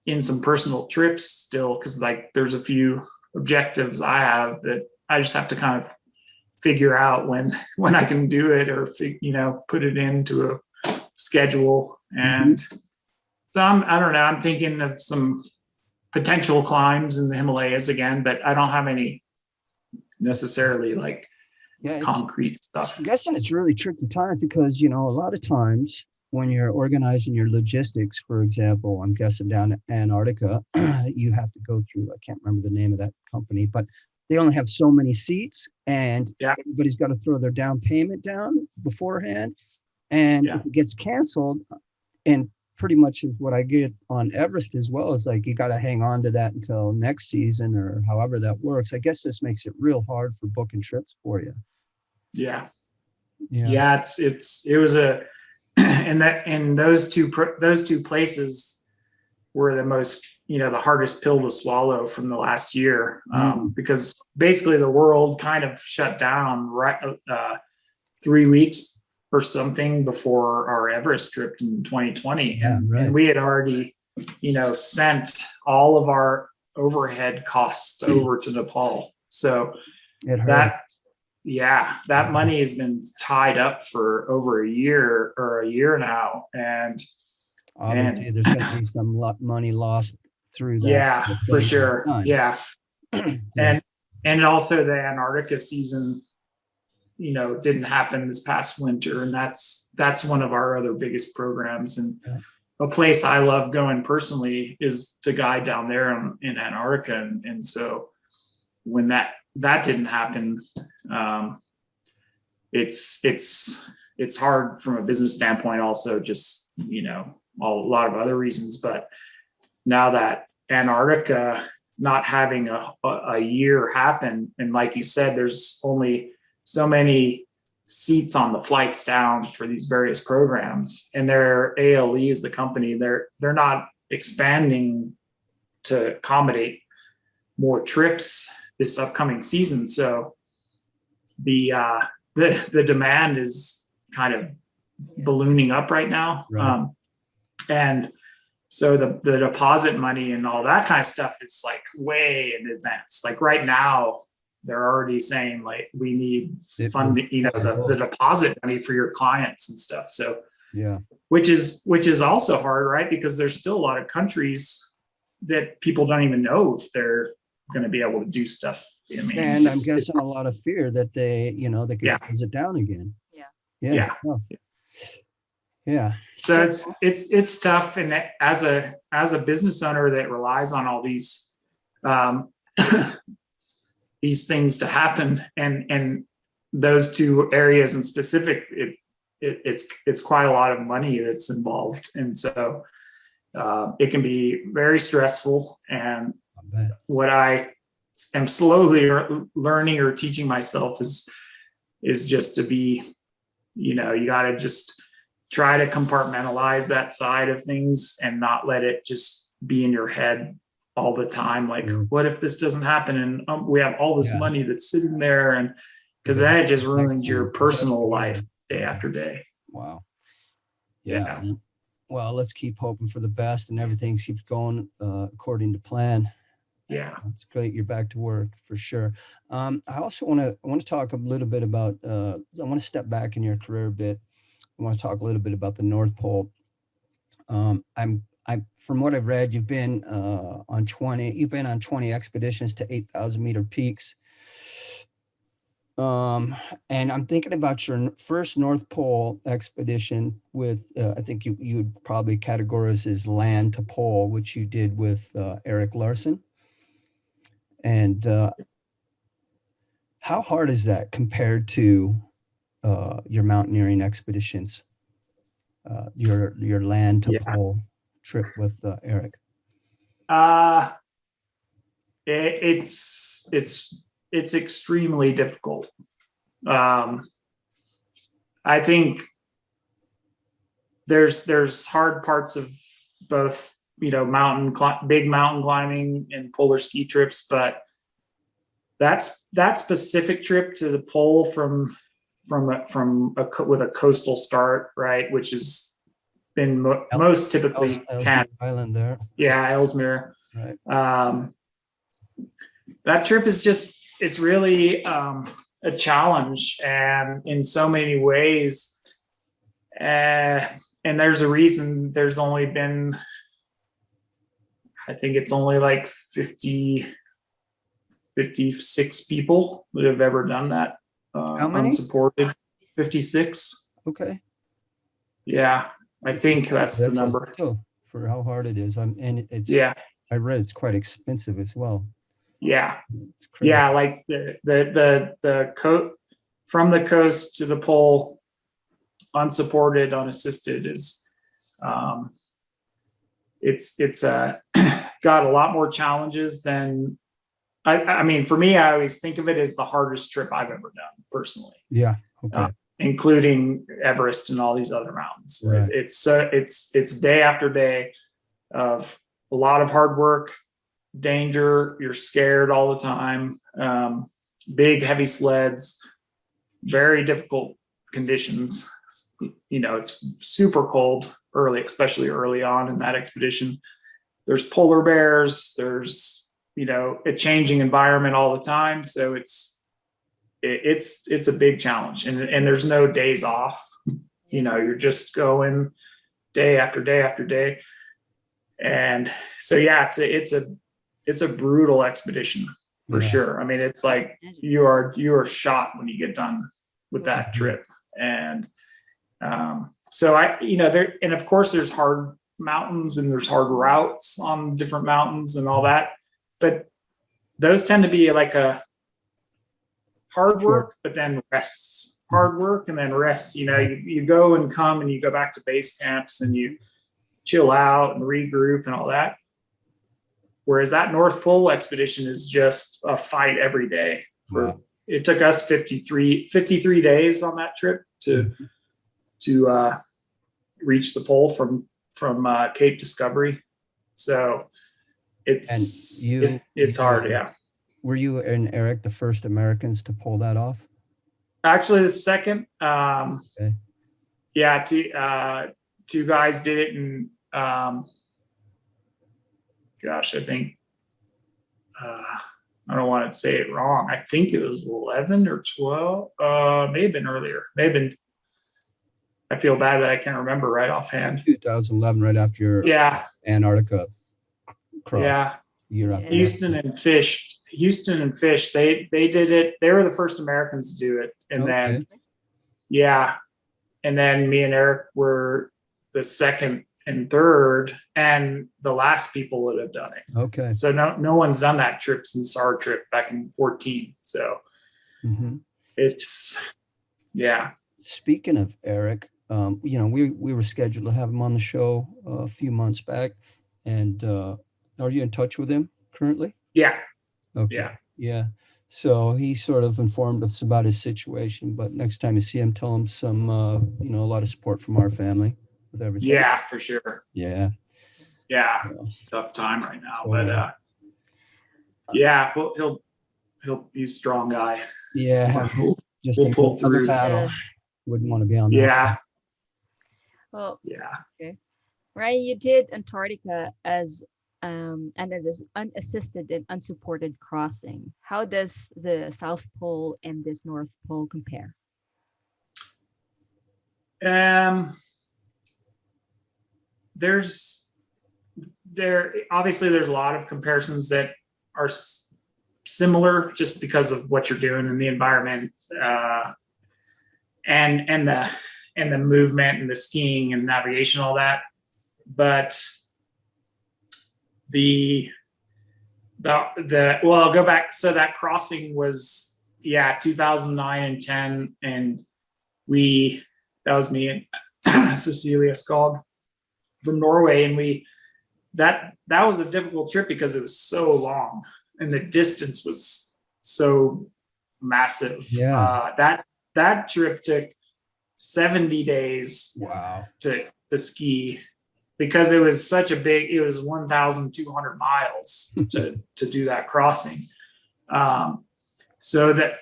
in some personal trips still, because like there's a few objectives I have that I just have to kind of figure out when I can do it or put it into a schedule. And so I don't know, I'm thinking of some potential climbs in the Himalayas again, but I don't have any necessarily like concrete stuff. I'm guessing it's really tricky time because a lot of times when you're organizing your logistics, for example, I'm guessing down in Antarctica, you have to go through, I can't remember the name of that company, but they only have so many seats and everybody's got to throw their down payment down beforehand. And if it gets canceled, and pretty much is what I get on Everest as well, is like you got to hang on to that until next season or however that works. I guess this makes it real hard for booking trips for you. Yeah. It was a and those two places were the most the hardest pill to swallow from the last year, because basically the world kind of shut down 3 weeks or something before our Everest trip in 2020. And we had already sent all of our overhead costs over to Nepal. So that money has been tied up for over a year now. And obviously there's going to be some money lost through that. Yeah, for sure. Yeah. And also the Antarctica season, didn't happen this past winter. And that's one of our other biggest programs. And a place I love going personally is to guide down there in Antarctica. And so when that didn't happen, it's hard from a business standpoint, also just, a lot of other reasons. But now that Antarctica not having a year happen, and like you said, there's only so many seats on the flights down for these various programs, and their ALE is the company, they're not expanding to accommodate more trips this upcoming season. So the demand is kind of ballooning up right now. Right. And So the deposit money and all that kind of stuff is like way in advance. Like right now, they're already saying like we need funding, the deposit money for your clients and stuff. So yeah, which is also hard, right? Because there's still a lot of countries that people don't even know if they're going to be able to do stuff. I mean, and I'm guessing a lot of fear that they could Yeah. close it down again. Yeah. Yeah. Yeah. Oh. Yeah. So it's tough, and as a business owner that relies on all these these things to happen, and those two areas in specific, it's quite a lot of money that's involved, and so it can be very stressful. And I bet. what I am slowly learning or teaching myself is just to be, you got to just try to compartmentalize that side of things and not let it just be in your head all the time. Like, what if this doesn't happen? And we have all this money that's sitting there, and because then it just ruins your personal life day after day. Wow. Yeah. Man. Well, let's keep hoping for the best, and everything keeps going according to plan. Yeah. It's great you're back to work for sure. I also want to talk a little bit about. I want to step back in your career a bit. I want to talk a little bit about the North Pole. I'm from what I've read, you've been on 20 expeditions to 8,000 meter peaks. And I'm thinking about your first North Pole expedition with, I think you would probably categorize as land to pole, which you did with Eric Larson. And how hard is that compared to your mountaineering expeditions, your land to pole trip with Eric? It's extremely difficult. I think there's hard parts of both, big mountain climbing and polar ski trips, but that specific trip to the pole with a coastal start, right, which has been most typically Ellesmere Island there. Yeah, Ellesmere. Right. That trip is it's really a challenge, and in so many ways. And there's a reason there's only been, I think it's only like 56 people that have ever done that. How many? Unsupported. 56. Okay. Yeah, I think that's the number. Still, for how hard it is. And it's, I read it's quite expensive as well. Yeah. It's crazy. Yeah, like the from the coast to the pole, unsupported, unassisted is it's got a lot more challenges than I mean, for me, I always think of it as the hardest trip I've ever done personally. Yeah. Okay. Including Everest and all these other mountains. Right. It's day after day of a lot of hard work, danger. You're scared all the time. Big, heavy sleds, very difficult conditions. It's super cold especially early on in that expedition. There's polar bears. There's a changing environment all the time. So it's a big challenge, and there's no days off. You're just going day after day after day. And so, yeah, it's a brutal expedition for sure. I mean, it's like you are shot when you get done with that trip. And so there, and of course there's hard mountains and there's hard routes on different mountains and all that, but those tend to be like a hard work, but then rests, hard work and then rests. You go and come and you go back to base camps and you chill out and regroup and all that. Whereas that North Pole expedition is just a fight every day. It took us 53 days on that trip to reach the pole from Cape Discovery. So it's hard. Yeah. Were you and Eric the first Americans to pull that off? Actually, the second. Okay. Yeah, two guys did it in gosh, I think, I don't want to say it wrong. I think it was 11 or 12. May have been earlier. May have been. I feel bad that I can't remember right offhand. 2011, right after your Yeah, Antarctica cross. yeah. Year after that. Houston and Fish. They did it. They were the first Americans to do it, and then and then me and Eric were the second and third, and the last people that have done it. Okay. So no one's done that trip since our trip back in 2014. So it's Speaking of Eric, you know, we were scheduled to have him on the show a few months back, and are you in touch with him currently? Yeah. Okay. Yeah. So he sort of informed us about his situation, but next time you see him, tell him some, you know, a lot of support from our family with everything. Yeah, for sure. Yeah. Yeah. It's a tough time right now, Totally. but he'll be a strong guy. Yeah. Just We'll pull another through. battle. Wouldn't want to be on that. Yeah. Well, Yeah. Ryan, you did Antarctica as an unassisted and unsupported crossing. How does the South Pole and this North Pole compare? Obviously there's a lot of comparisons that are similar just because of what you're doing in the environment, and the movement and the skiing and navigation, all that. But I'll go back. So that crossing was 2009 and 10, and that was me and Cecilia Skog from Norway, and that was a difficult trip because it was so long and the distance was so massive. That trip took 70 days. Wow. to ski, because it was 1,200 miles to do that crossing. So that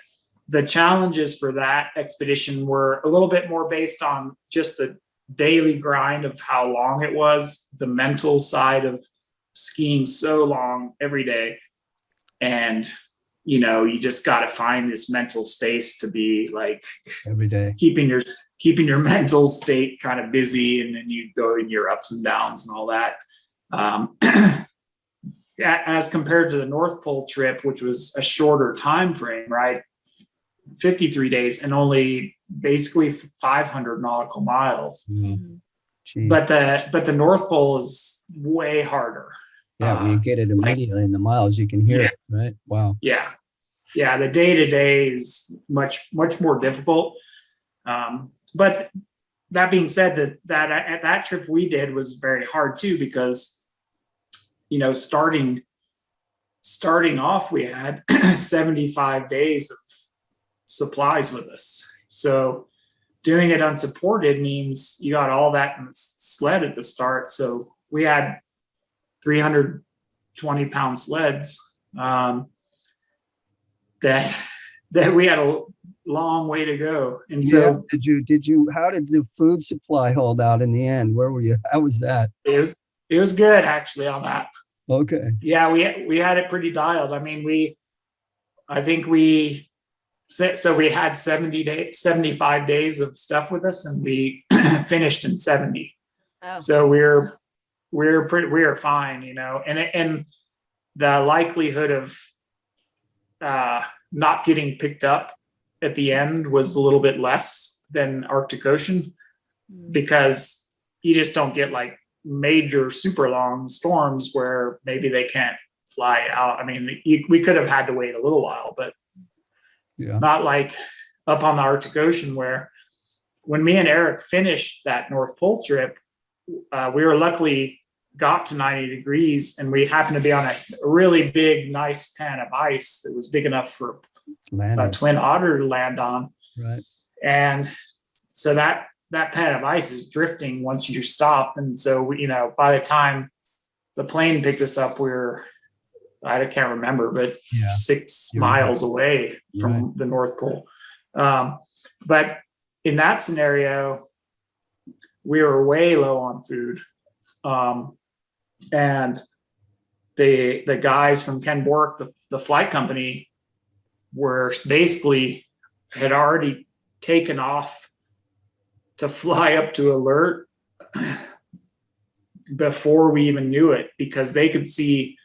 the challenges for that expedition were a little bit more based on just the daily grind of how long it was, the mental side of skiing so long every day. And, you know, you just got to find this mental space to be like Every day. keeping your mental state kind of busy, and then you go in your ups and downs and all that. As compared to the North Pole trip, which was a shorter time frame, right? 53 days and only basically 500 nautical miles. Mm-hmm. But the North Pole is way harder. Yeah, when you get it immediately in the miles, you can hear it, right? Wow. Yeah. The day-to-day is much more difficult. But that being said, that trip we did was very hard too, because, you know, starting off, we had 75 days of supplies with us. So doing it unsupported means you got all that in the sled at the start. So we had 320-pound sleds that we had a long way to go. And so how did the food supply hold out in the end? Where were you? How was that? it was good actually on that. Okay. Yeah, we had it pretty dialed. I mean, we had 75 days of stuff with us, and we finished in 70. Oh. So we were fine, you know, and the likelihood of not getting picked up at the end was a little bit less than Arctic Ocean, because you just don't get like major super long storms where maybe they can't fly out. I mean, we could have had to wait a little while, but not like up on the Arctic Ocean, where when me and Eric finished that North Pole trip, we were luckily got to 90 degrees, and we happened to be on a really big, nice pan of ice that was big enough for a twin otter to land on. Right. And so that pan of ice is drifting once you stop. And so, you know, by the time the plane picked us up, I can't remember, but 6 miles away from the North Pole. But in that scenario, we were way low on food. And the guys from Ken Bork, the flight company, were basically had already taken off to fly up to alert before we even knew it, because they could see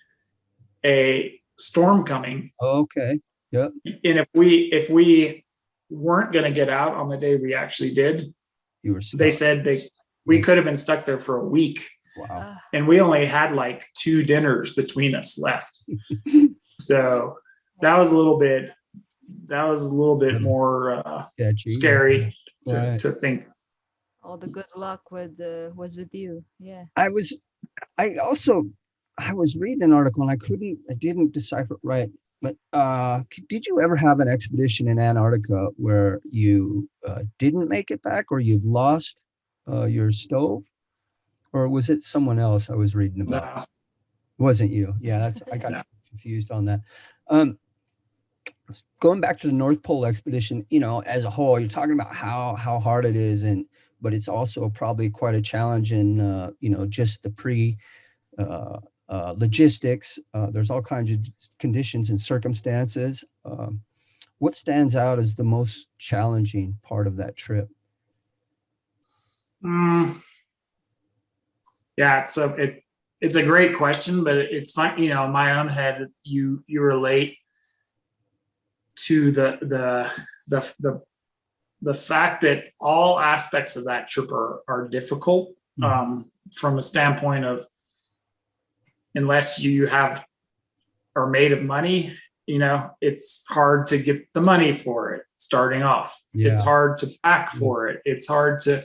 a storm coming. Okay. Yep. And if we weren't going to get out on the day we actually did, You were stuck. they said we could have been stuck there for a week. Wow. And we only had like 2 dinners between us left. So that was a little bit more scary to think. All the good luck was with you. Yeah. I was reading an article and I didn't decipher it right. But did you ever have an expedition in Antarctica where you didn't make it back, or you'd lost your stove? Or was it someone else I was reading about? No. Wasn't you? Yeah, I got No. confused on that. Going back to the North Pole expedition, as a whole, you're talking about how hard it is, but it's also probably quite a challenge in just the logistics. There's all kinds of conditions and circumstances. What stands out as the most challenging part of that trip? Yeah, it's a great question, but it's fun. In my own head, you relate to the fact that all aspects of that trip are difficult, from a standpoint of, unless you are made of money, it's hard to get the money for it starting off. Yeah. It's hard to pack for it. It's hard to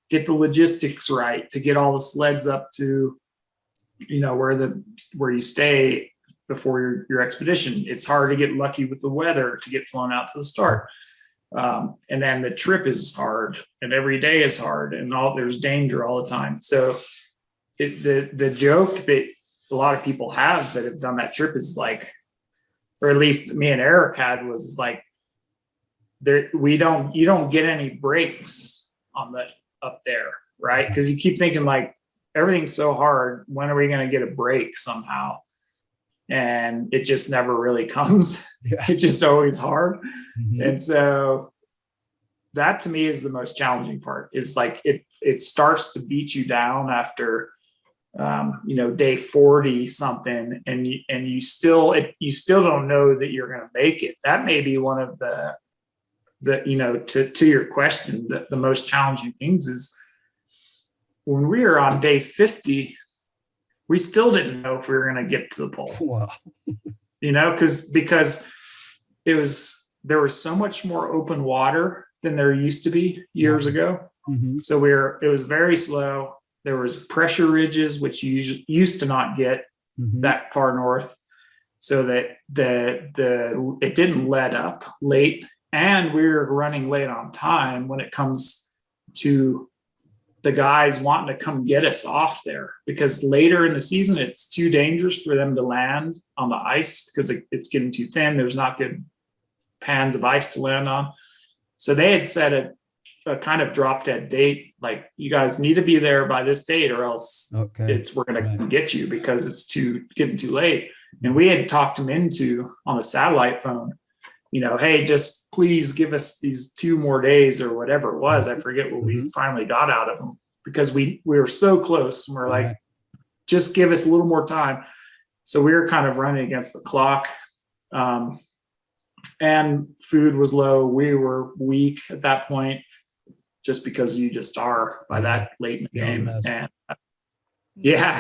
get the logistics right, to get all the sleds up to, where you stay before your expedition. It's hard to get lucky with the weather to get flown out to the start. And then the trip is hard, and every day is hard, and there's danger all the time. So the joke that a lot of people have that have done that trip is like, or at least me and Eric had, was like, you don't get any breaks up there, right? Because you keep thinking like, everything's so hard, when are we going to get a break somehow? And it just never really comes. Yeah. It's just always hard. Mm-hmm. And so that to me is the most challenging part, is like it starts to beat you down after day 40 something, and you still don't know that you're going to make it. That may be one of the to your question, the most challenging things is when we were on day 50, we still didn't know if we were going to get to the pole. Wow. Because there was so much more open water than there used to be years ago. Mm-hmm. So it was very slow. There was pressure ridges, which you used to not get that far north, so that it didn't let up late, and we were running late on time when it comes to the guys wanting to come get us off there, because later in the season it's too dangerous for them to land on the ice because it's getting too thin. There's not good pans of ice to land on. So they had set a kind of drop dead date, like, you guys need to be there by this date or else we're going to get you, because it's getting too late. And we had talked them into, on the satellite phone, hey, just please give us these 2 more days or whatever it was. I forget what we finally got out of them, because we were so close, and we're like, just give us a little more time. So we were kind of running against the clock. And food was low. We were weak at that point, just because you just are by that late in the game. And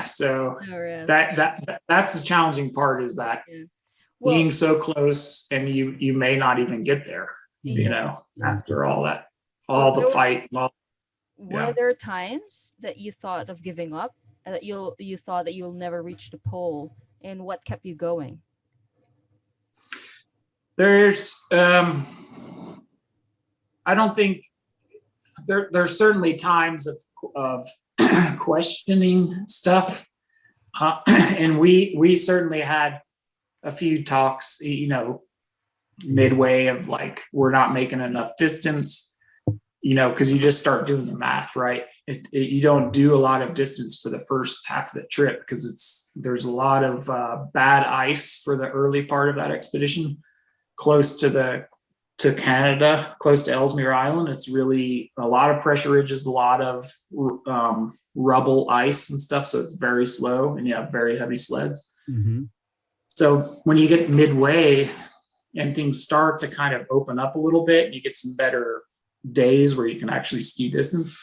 so that's the challenging part, is that being so close, and you may not even get there, after all that, all the fight. Were there times that you thought of giving up, that you thought that you'll never reach the pole, and what kept you going? There's I don't think there's certainly times of questioning stuff, and we certainly had a few talks, midway, of like, we're not making enough distance, because you just start doing the math, right? You don't do a lot of distance for the first half of the trip, because there's a lot of bad ice for the early part of that expedition, close to Canada, close to Ellesmere Island. It's really a lot of pressure ridges, a lot of rubble ice and stuff. So it's very slow, and you have very heavy sleds. Mm-hmm. So when you get midway and things start to kind of open up a little bit, you get some better days where you can actually ski distance.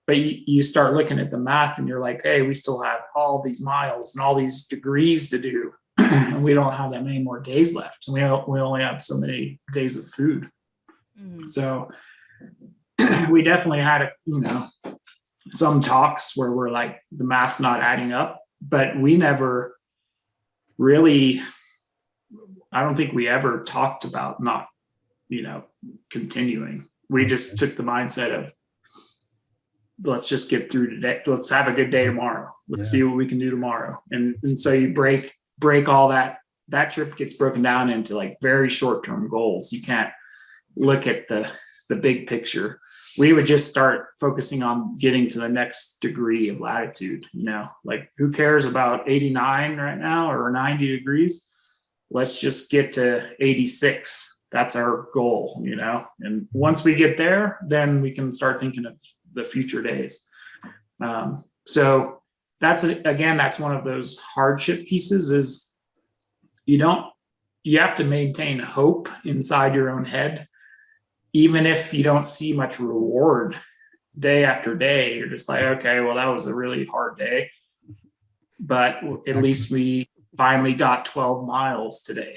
But you start looking at the math and you're like, hey, we still have all these miles and all these degrees to do. And we don't have that many more days left. And we only have so many days of food. Mm-hmm. So we definitely had, some talks where we're like, the math's not adding up, but we never really, I don't think we ever talked about not, continuing. We just took the mindset of, let's just get through today. Let's have a good day tomorrow. Let's see what we can do tomorrow. And so you break all that trip gets broken down into like very short-term goals. You can't look at the big picture. We would just start focusing on getting to the next degree of latitude, like who cares about 89 right now or 90 degrees? Let's just get to 86. That's our goal, and once we get there, then we can start thinking of the future days. So that's one of those hardship pieces is you have to maintain hope inside your own head. Even if you don't see much reward day after day, you're just like, okay, well, that was a really hard day, but at least we finally got 12 miles today,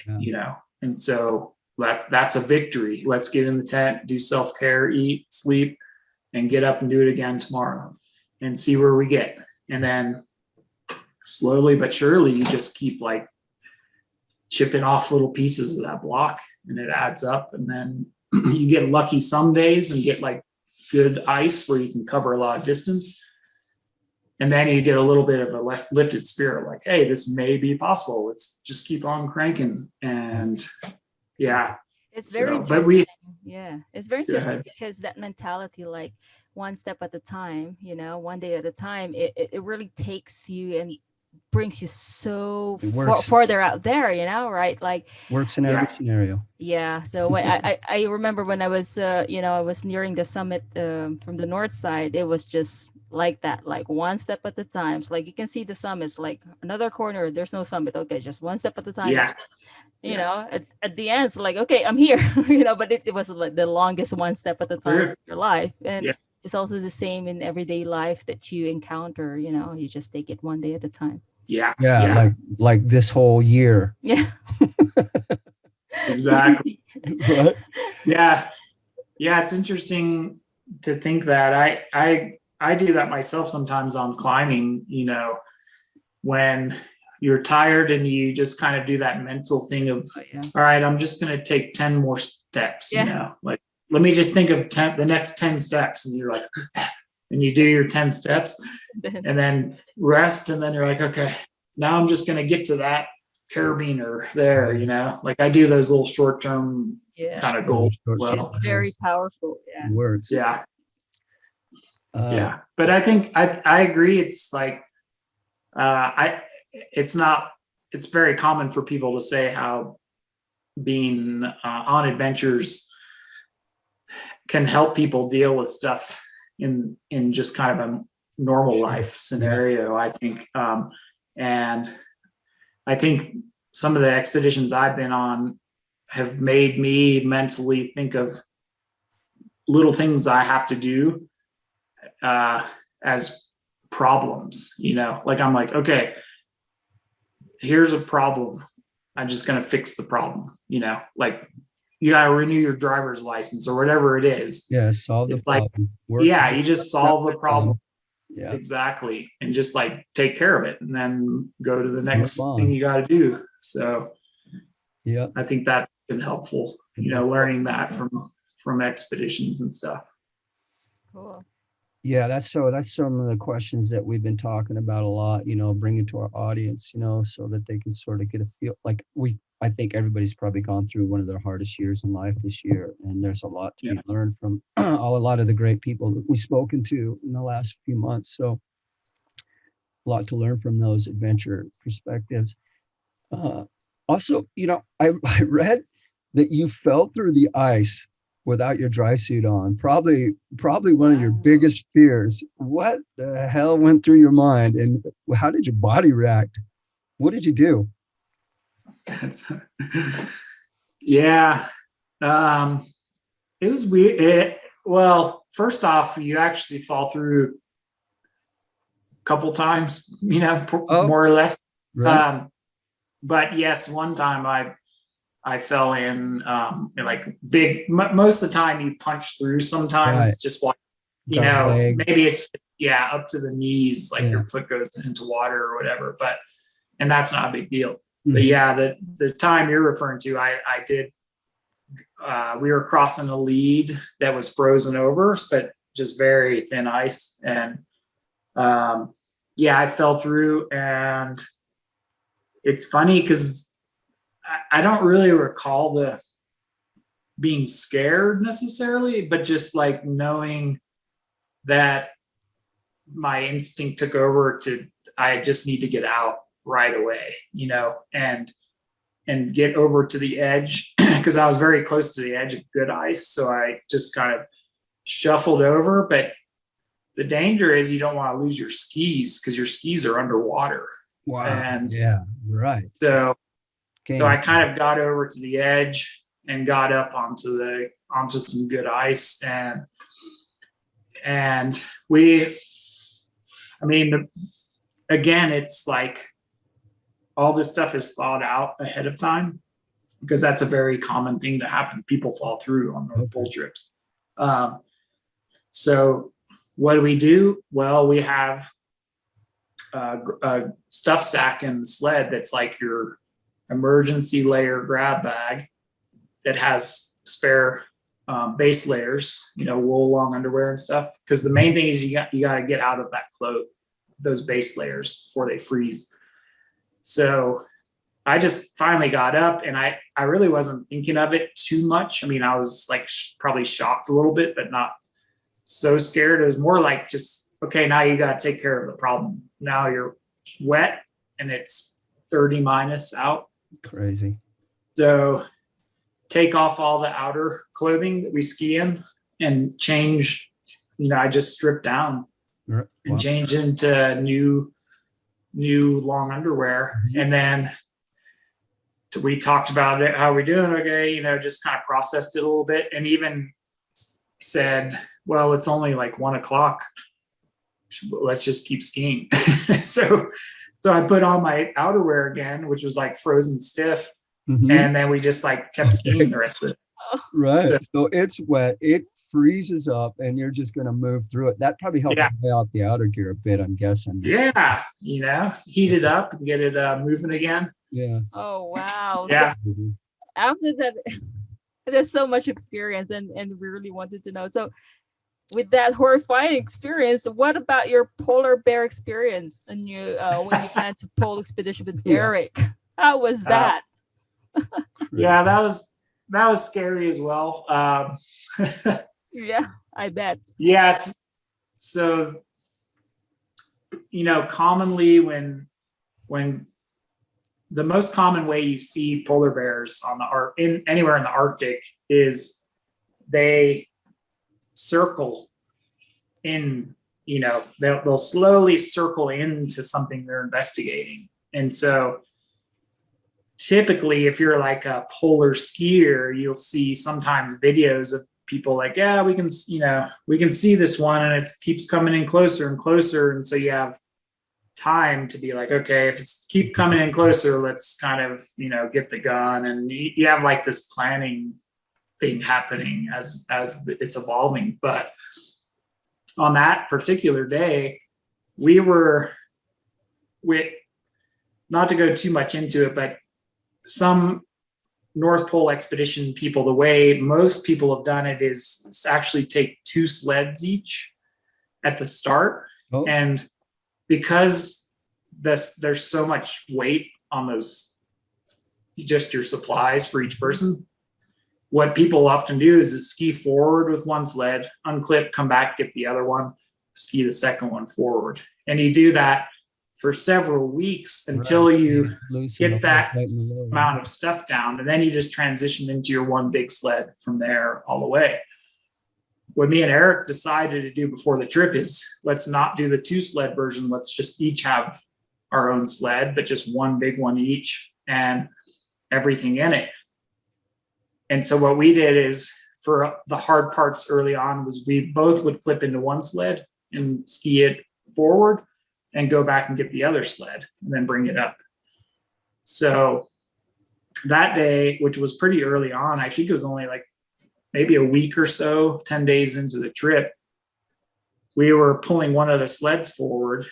and so that's a victory. Let's get in the tent, do self-care, eat, sleep, and get up and do it again tomorrow and see where we get. And then slowly but surely, you just keep like chipping off little pieces of that block, and it adds up. And then you get lucky some days and get like good ice where you can cover a lot of distance. And then you get a little bit of a lifted spirit, like, hey, this may be possible. Let's just keep on cranking. And it's very interesting. It's very interesting because that mentality, like one step at a time, one day at a time, it really takes you and brings you so farther out there, right? Like works in every scenario. Yeah. So when I remember when I was I was nearing the summit from the north side, it was just like that, like one step at a time. So like you can see the summits, like another corner, there's no summit. Okay, just one step at a time. At the end, it's like, okay, I'm here, but it was like the longest one step at a time of your life. And it's also the same in everyday life that you encounter, you just take it one day at a time. Like this whole year. Exactly. Right? It's interesting to think that I do that myself sometimes on climbing, when you're tired and you just kind of do that mental thing of, all right, I'm just going to take 10 more steps, like, let me just think of the next 10 steps. And you're like, and you do your 10 steps and then rest. And then you're like, okay, now I'm just going to get to that carabiner there, like I do those little short-term kind of goals. It's very powerful. Words. But I think I agree. It's like, it's very common for people to say how being on adventures can help people deal with stuff in just kind of a normal life scenario, I think. And I think some of the expeditions I've been on have made me mentally think of little things I have to do as problems, like I'm like, okay, here's a problem. I'm just going to fix the problem, like you got to renew your driver's license or whatever it is. Solve the problem. You just solve the problem. Exactly. And just like take care of it and then go to the next thing you got to do. So I think that's been helpful, learning that from expeditions and stuff. Cool. Yeah, that's some of the questions that we've been talking about a lot, bringing to our audience, so that they can sort of get a feel. Like I think everybody's probably gone through one of their hardest years in life this year, and there's a lot to be learned from a lot of the great people that we've spoken to in the last few months. So a lot to learn from those adventure perspectives. Also, I read that you fell through the ice without your dry suit on. Probably one of your biggest fears. What the hell went through your mind, and how did your body react? What did you do? Yeah. It was weird. Well, first off, you actually fall through a couple times, more or less. Right. But yes, one time I fell in like big. Most of the time you punch through. Sometimes Right. just like Leg. maybe it's up to the knees, like your foot goes into water or whatever. And that's not a big deal. But yeah, the time you're referring to, I did. We were crossing a lead that was frozen over, but just very thin ice, and I fell through. And it's funny because I don't really recall the being scared necessarily, but just like knowing that my instinct took over I just need to get out right away, and get over to the edge because I was very close to the edge of good ice. So I just kind of shuffled over, but the danger is you don't want to lose your skis because your skis are underwater. Wow. And yeah, right. So I kind of got over to the edge and got up onto some good ice. And again, it's like all this stuff is thought out ahead of time because that's a very common thing to happen. People fall through on North Pole trips. So what do? Well, we have a stuff sack in the sled that's like your emergency layer grab bag that has spare base layers, wool, long underwear and stuff. Because the main thing is you got to get out of that cloak, those base layers before they freeze. So I just finally got up, and I really wasn't thinking of it too much. I was like probably shocked a little bit, but not so scared. It was more like just, okay, now you got to take care of the problem. Now you're wet and it's 30 minus out. Crazy. So take off all the outer clothing that we ski in and change. I just stripped down and change into new long underwear. And then we talked about it, how we're doing, okay, just kind of processed it a little bit, and even said, well, it's only like 1:00. Let's just keep skiing. So I put on my outerwear again, which was like frozen stiff. And then we just like kept skiing the rest of it. Right. So it's wet, it freezes up, and you're just going to move through it. That probably helped lay out the outer gear a bit, I'm guessing. Yeah. Heat it up and get it moving again. Yeah. Oh, wow. Yeah. So after that, there's so much experience, and we really wanted to know. So with that horrifying experience, what about your polar bear experience and when you went to Pole Expedition with Eric? How was that? Yeah, that was scary as well. Yeah, I bet. Yes. So, commonly when the most common way you see polar bears anywhere in the Arctic is they circle in, they'll slowly circle into something they're investigating. And so typically if you're like a polar skier, you'll see sometimes videos of people like, yeah, we can see this one, and it keeps coming in closer and closer. And so you have time to be like, okay, if it's keep coming in closer, let's kind of, get the gun. And you have like this planning thing happening as it's evolving. But on that particular day, not to go too much into it, but some North Pole expedition people, the way most people have done it is actually take 2 sleds each at the start. Oh. And because there's so much weight on those, just your supplies for each person, what people often do is ski forward with one sled, unclip, come back, get the other one, ski the second one forward. And you do that for several weeks until Right. you Loosen get up, that tighten the load. amount of stuff down, and then you just transition into your one big sled from there all the way. What me and Eric decided to do before the trip is let's not do the 2 sled version. Let's just each have our own sled, but just one big one each and everything in it. And so what we did is for the hard parts early on was we both would clip into one sled and ski it forward and go back and get the other sled and then bring it up. So that day, which was pretty early on, I think it was only like maybe a week or so, 10 days into the trip, we were pulling one of the sleds forward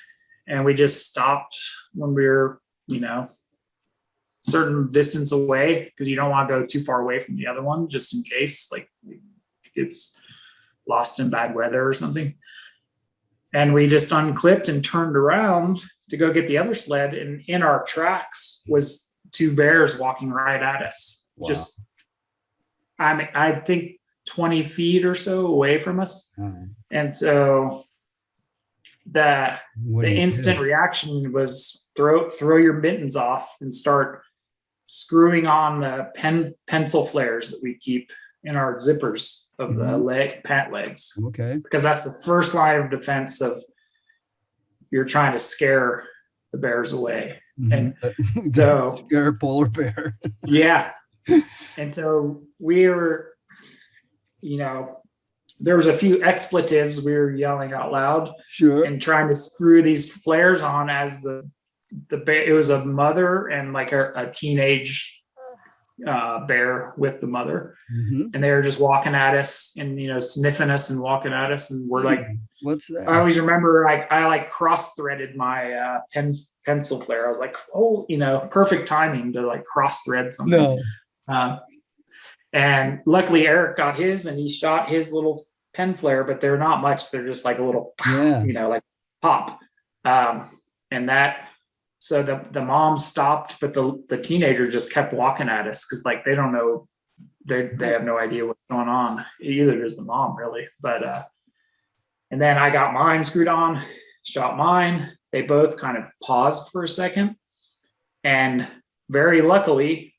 and we just stopped when we were, certain distance away because you don't want to go too far away from the other one just in case like it gets lost in bad weather or something. And we just unclipped and turned around to go get the other sled, and in our tracks was 2 bears walking right at us. Wow. Just I think 20 feet or so away from us. And so the instant reaction was throw your mittens off and start screwing on the pencil flares that we keep in our zippers of the pant legs. Okay. Because that's the first line of defense of you're trying to scare the bears away. And so scare a polar bear. yeah. And so we were, there was a few expletives we were yelling out loud. Sure. And trying to screw these flares on as it was a mother and like a teenage bear with the mother. And they were just walking at us and, sniffing us and walking at us. And we're like, what's that? I always remember I cross threaded my pencil flare. I was like, perfect timing to like cross thread something. No. And luckily Eric got his and he shot his little pen flare, but they're not much. They're just like a little, like pop. So the mom stopped, but the teenager just kept walking at us because like they don't know, they have no idea what's going on. Either does the mom really. But and then I got mine screwed on, shot mine. They both kind of paused for a second, and very luckily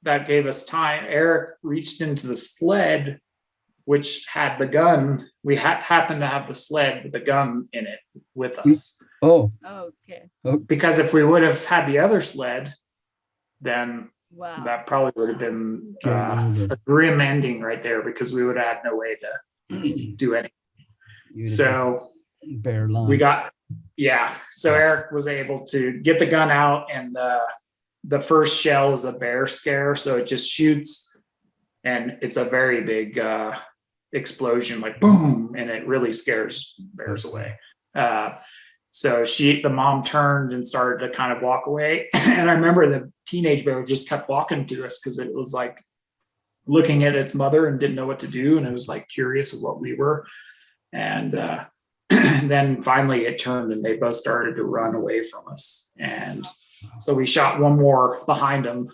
that gave us time. Eric reached into the sled, which had the gun. We happened to have the sled with the gun in it with us. Oh, okay. Because if we would have had the other sled, then that probably would have been a grim ending right there because we would have had no way to do anything. So bear line. So Eric was able to get the gun out, and the first shell is a bear scare. So it just shoots and it's a very big explosion, like boom, and it really scares bears away. So the mom turned and started to kind of walk away. And I remember the teenage bear just kept walking to us because it was like looking at its mother and didn't know what to do. And it was like curious of what we were. And then finally it turned and they both started to run away from us. And so we shot one more behind them,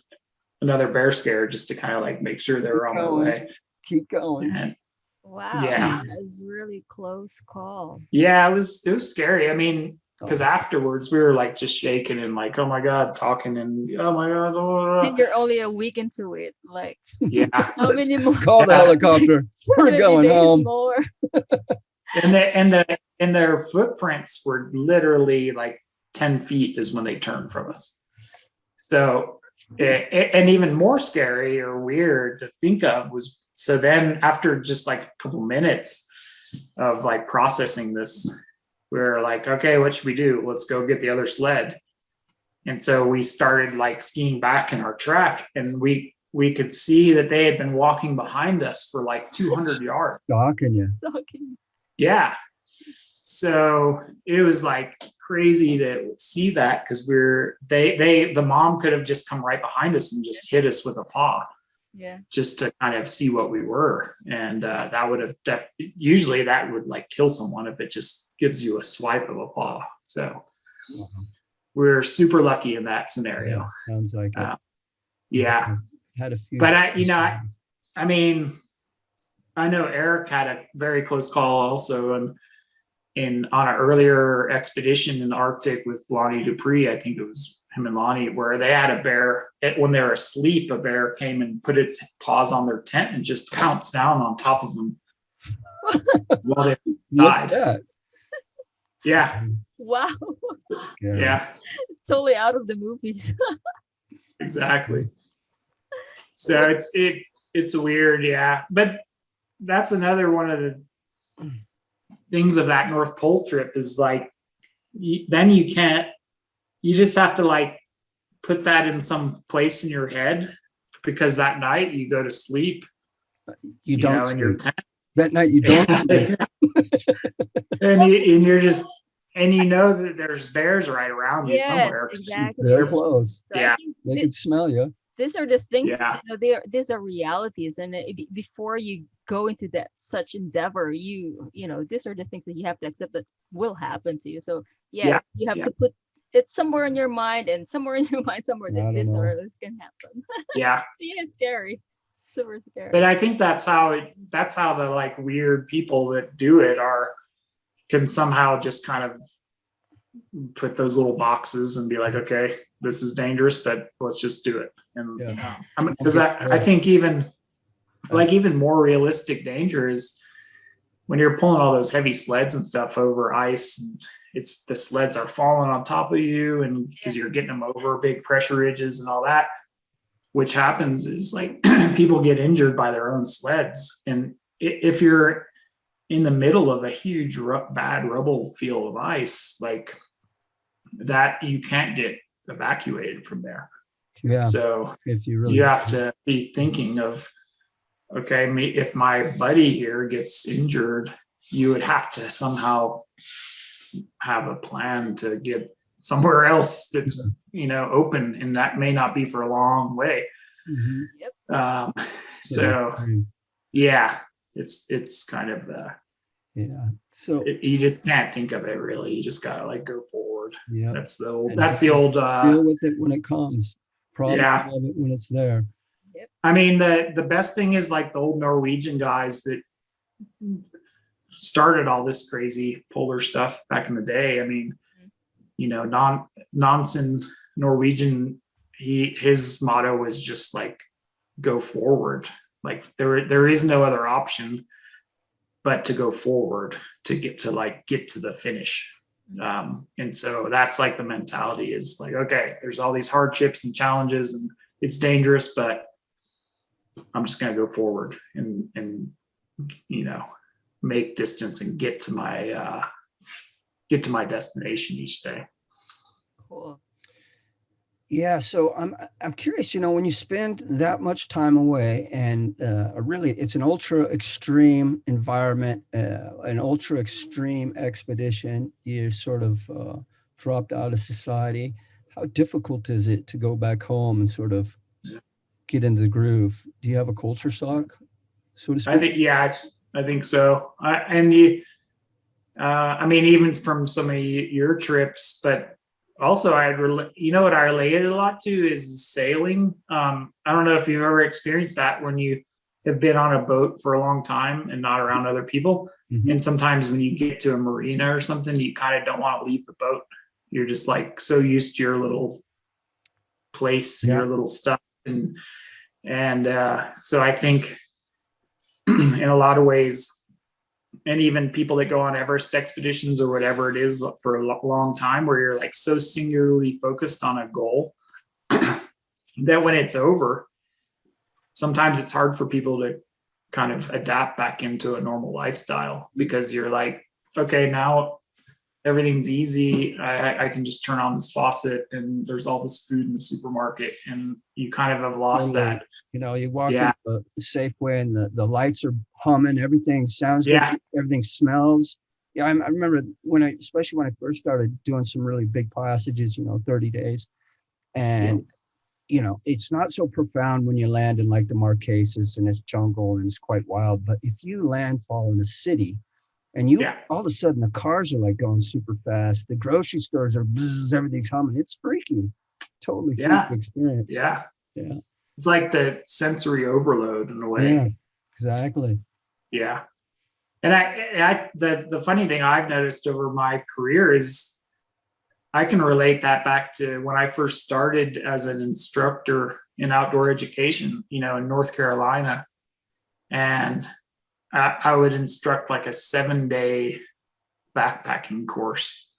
another bear scare, just to kind of like make sure they were on their way. Keep going. And wow. Yeah. That was really close call. Yeah, it was scary. I mean, because afterwards we were like just shaking and like, oh my God, talking and oh my God. And you're only a week into it. Like, yeah. How many more? Call the helicopter. We're going home. More. and their footprints were literally like 10 feet is when they turned from us. So, and even more scary or weird to think of was, so then after just like a couple minutes of like processing this, we were like, okay, what should we do? Let's go get the other sled. And so we started like skiing back in our track, and we could see that they had been walking behind us for like 200 yards. Stalking you. Yeah. So it was like crazy to see that because the mom could have just come right behind us and just hit us with a paw. Yeah. Just to kind of see what we were. And that would have usually that would like kill someone if it just gives you a swipe of a paw. So we're super lucky in that scenario. Yeah, sounds like it. Yeah. Had a few. But I mean, I know Eric had a very close call also. And on an earlier expedition in the Arctic with Lonnie Dupree, I think it was him and Lonnie, where they had a bear, when they were asleep, a bear came and put its paws on their tent and just pounced down on top of them while they What's died. that? Yeah. Wow. Scary. Yeah, It's totally out of the movies. exactly. So it's weird. Yeah. But that's another one of the things of that North Pole trip is like, then you just have to like put that in some place in your head, because that night you go to sleep, You don't know, in your sleep. tent. That night you don't sleep. and you're just, and you know that there's bears right around you Yes, somewhere. exactly. They're close. So I Yeah. think They can smell you. these are the things, Yeah. these are realities, and before you go into that such endeavor, these are the things that you have to accept that will happen to you. So Yeah, you have yeah. to put it somewhere in your mind, and somewhere in your mind somewhere I that don't this know. or this can happen. Yeah. Yeah, it's scary, super scary. But I think that's how the like weird people that do it can somehow just kind of put those little boxes and be like, okay, this is dangerous, but let's just do it. And Yeah. because I think even more realistic danger is when you're pulling all those heavy sleds and stuff over ice, and the sleds are falling on top of you, and because you're getting them over big pressure ridges and all that, which happens is like people get injured by their own sleds. And if you're in the middle of a huge bad rubble field of ice like that, you can't get evacuated from there. Yeah. So If you really you have to be thinking of, okay, if my buddy here gets injured, you would have to somehow have a plan to get somewhere else that's open, and that may not be for a long way. Mhm. So yeah, it's kind of Yeah. So you just can't think of it really. You just gotta like go forward. yeah. That's the old. And That's the old. Deal with it when it comes. Problem Yeah. solve it when it's there. I mean, the best thing is like the old Norwegian guys that started all this crazy polar stuff back in the day. I mean, Nansen Norwegian, his motto was just like go forward. Like there is no other option but to go forward to get to the finish. And so that's like the mentality is like, okay, there's all these hardships and challenges and it's dangerous, but I'm just going to go forward and make distance and get to my destination each day. Cool. Yeah, so I'm curious, when you spend that much time away and really it's an ultra extreme environment, an ultra extreme expedition, you're sort of dropped out of society. How difficult is it to go back home and sort of get into the groove? Do you have a culture shock, so to speak? I think so. I mean, even from some of your trips, but also, what I related a lot to is sailing. I don't know if you've ever experienced that when you have been on a boat for a long time and not around other people. Mhm. And sometimes when you get to a marina or something, you kind of don't want to leave the boat. You're just like so used to your little place, Yeah. your little stuff. And so I think in a lot of ways, and even people that go on Everest expeditions or whatever it is for a long time, where you're like so singularly focused on a goal that when it's over, sometimes it's hard for people to kind of adapt back into a normal lifestyle because you're like, okay, now everything's easy. I can just turn on this faucet and there's all this food in the supermarket, and you kind of have lost that. You walk Yeah. into the Safeway and the lights are humming, everything sounds good, Yeah. everything smells. Yeah, I remember especially when I first started doing some really big passages, 30 days. And, it's not so profound when you land in like the Marquesas and it's jungle and it's quite wild. But if you landfall in a city and all of a sudden the cars are like going super fast, the grocery stores are bzzz, everything's humming. It's freaky, totally freaky experience. Yeah. Yeah. It's like the sensory overload in a way. Yeah, exactly. Yeah. the funny thing I've noticed over my career is I can relate that back to when I first started as an instructor in outdoor education, in North Carolina. And I would instruct like a 7-day backpacking course.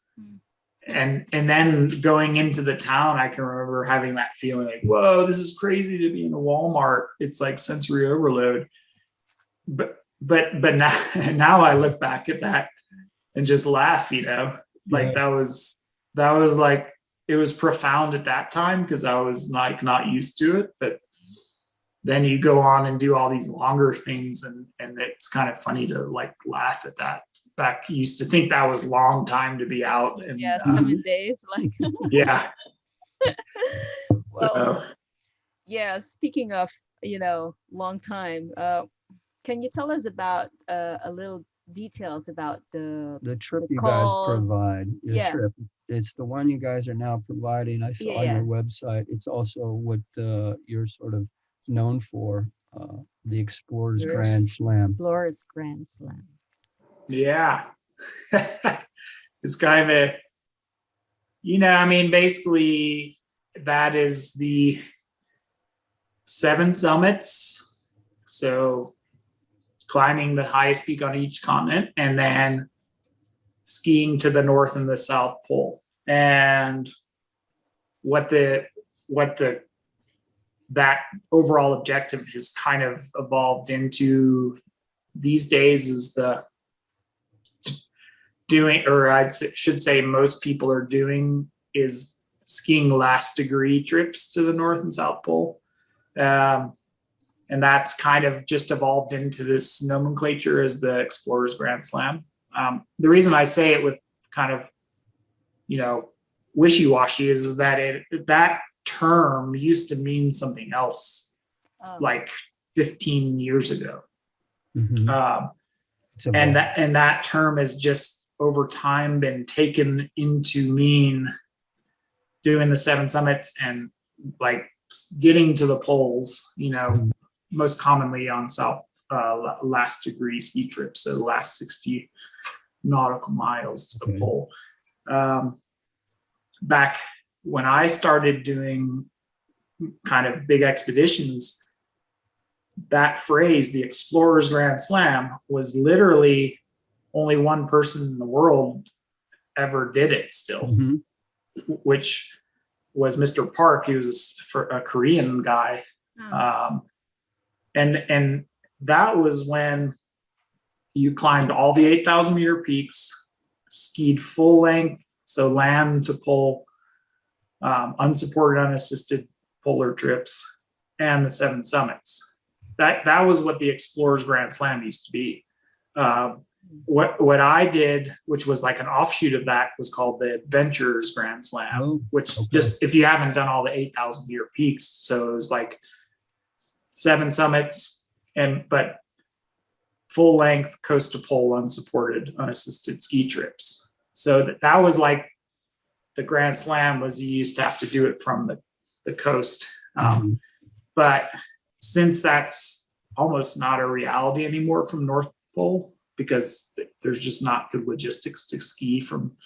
And then going into the town, I can remember having that feeling like, whoa, this is crazy to be in a Walmart. It's like sensory overload. But now I look back at that and just laugh, like that was like, it was profound at that time because I was like not used to it. But then you go on and do all these longer things, and it's kind of funny to like laugh at that. Back, used to think that was a long time to be out. And, 7 days, like. Yeah. Well, yeah. Speaking of, long time. Can you tell us about a little details about the trip you call? guys provide? The Yeah. trip. It's the one you guys are now providing. I saw on your website. It's also what you're sort of known for, the Explorers Grand Slam. Explorers Grand Slam. Yeah. It's kind of basically that is the 7 summits. So climbing the highest peak on each continent and then skiing to the North and the South Pole. And what that overall objective has kind of evolved into these days is should say most people are doing is skiing last degree trips to the North and South Pole. And that's kind of just evolved into this nomenclature as the Explorers Grand Slam. The reason I say it with kind of, wishy-washy is that that term used to mean something else like 15 years ago. Mm-hmm. And that term has just over time been taken into mean doing the 7 summits and like getting to the poles, most commonly on south last degree ski trips, so the last 60 nautical miles to the pole. Back when I started doing kind of big expeditions, that phrase, the Explorers Grand Slam, was literally only one person in the world ever did it still, which was Mr. Park. He was a Korean guy. And that was when you climbed all the 8,000 meter peaks, skied full length, so land to pole, unsupported, unassisted polar trips, and the 7 summits. That was what the Explorers Grand Slam used to be. What I did, which was like an offshoot of that, was called the Adventures Grand Slam, just if you haven't done all the 8,000 meter peaks, so it was like 7 summits but full length coast to pole unsupported unassisted ski trips. So that was like the Grand Slam was you used to have to do it from the coast. But since that's almost not a reality anymore from North Pole, because there's just not good logistics to ski from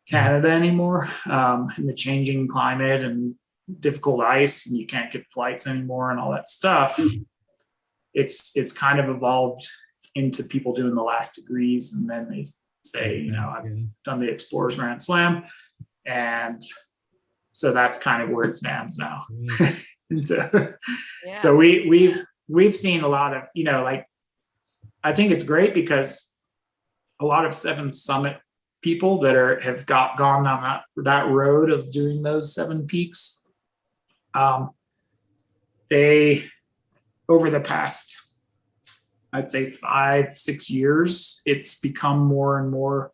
Canada anymore, and the changing climate and difficult ice, and you can't get flights anymore and all that stuff. It's kind of evolved into people doing the last degrees, and then they say, I've done the Explorers Grand Slam, and so that's kind of where it stands now. And so we've seen a lot of, I think it's great because a lot of 7 summit people that have gone down that road of doing those 7 peaks, they, over the past, I'd say 5-6 years, it's become more and more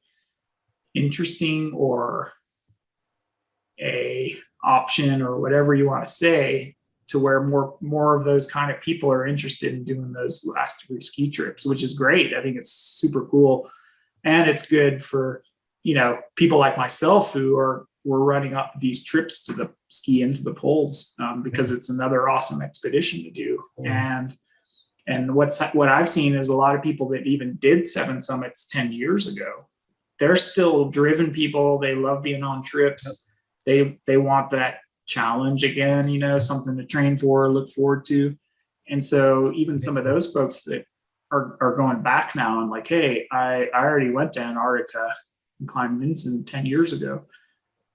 interesting, or a option, or whatever you want to say, to where more of those kind of people are interested in doing those last degree ski trips, which is great. I think it's super cool. And it's good for, people like myself who we're running up these trips to the ski into the poles, because it's another awesome expedition to do. And And what I've seen is a lot of people that even did 7 summits 10 years ago, they're still driven people. They love being on trips. They want that challenge again, you know, something to train for, look forward to. And so even some of those folks that are going back now and like, hey, I already went to Antarctica and climbed Vinson 10 years ago,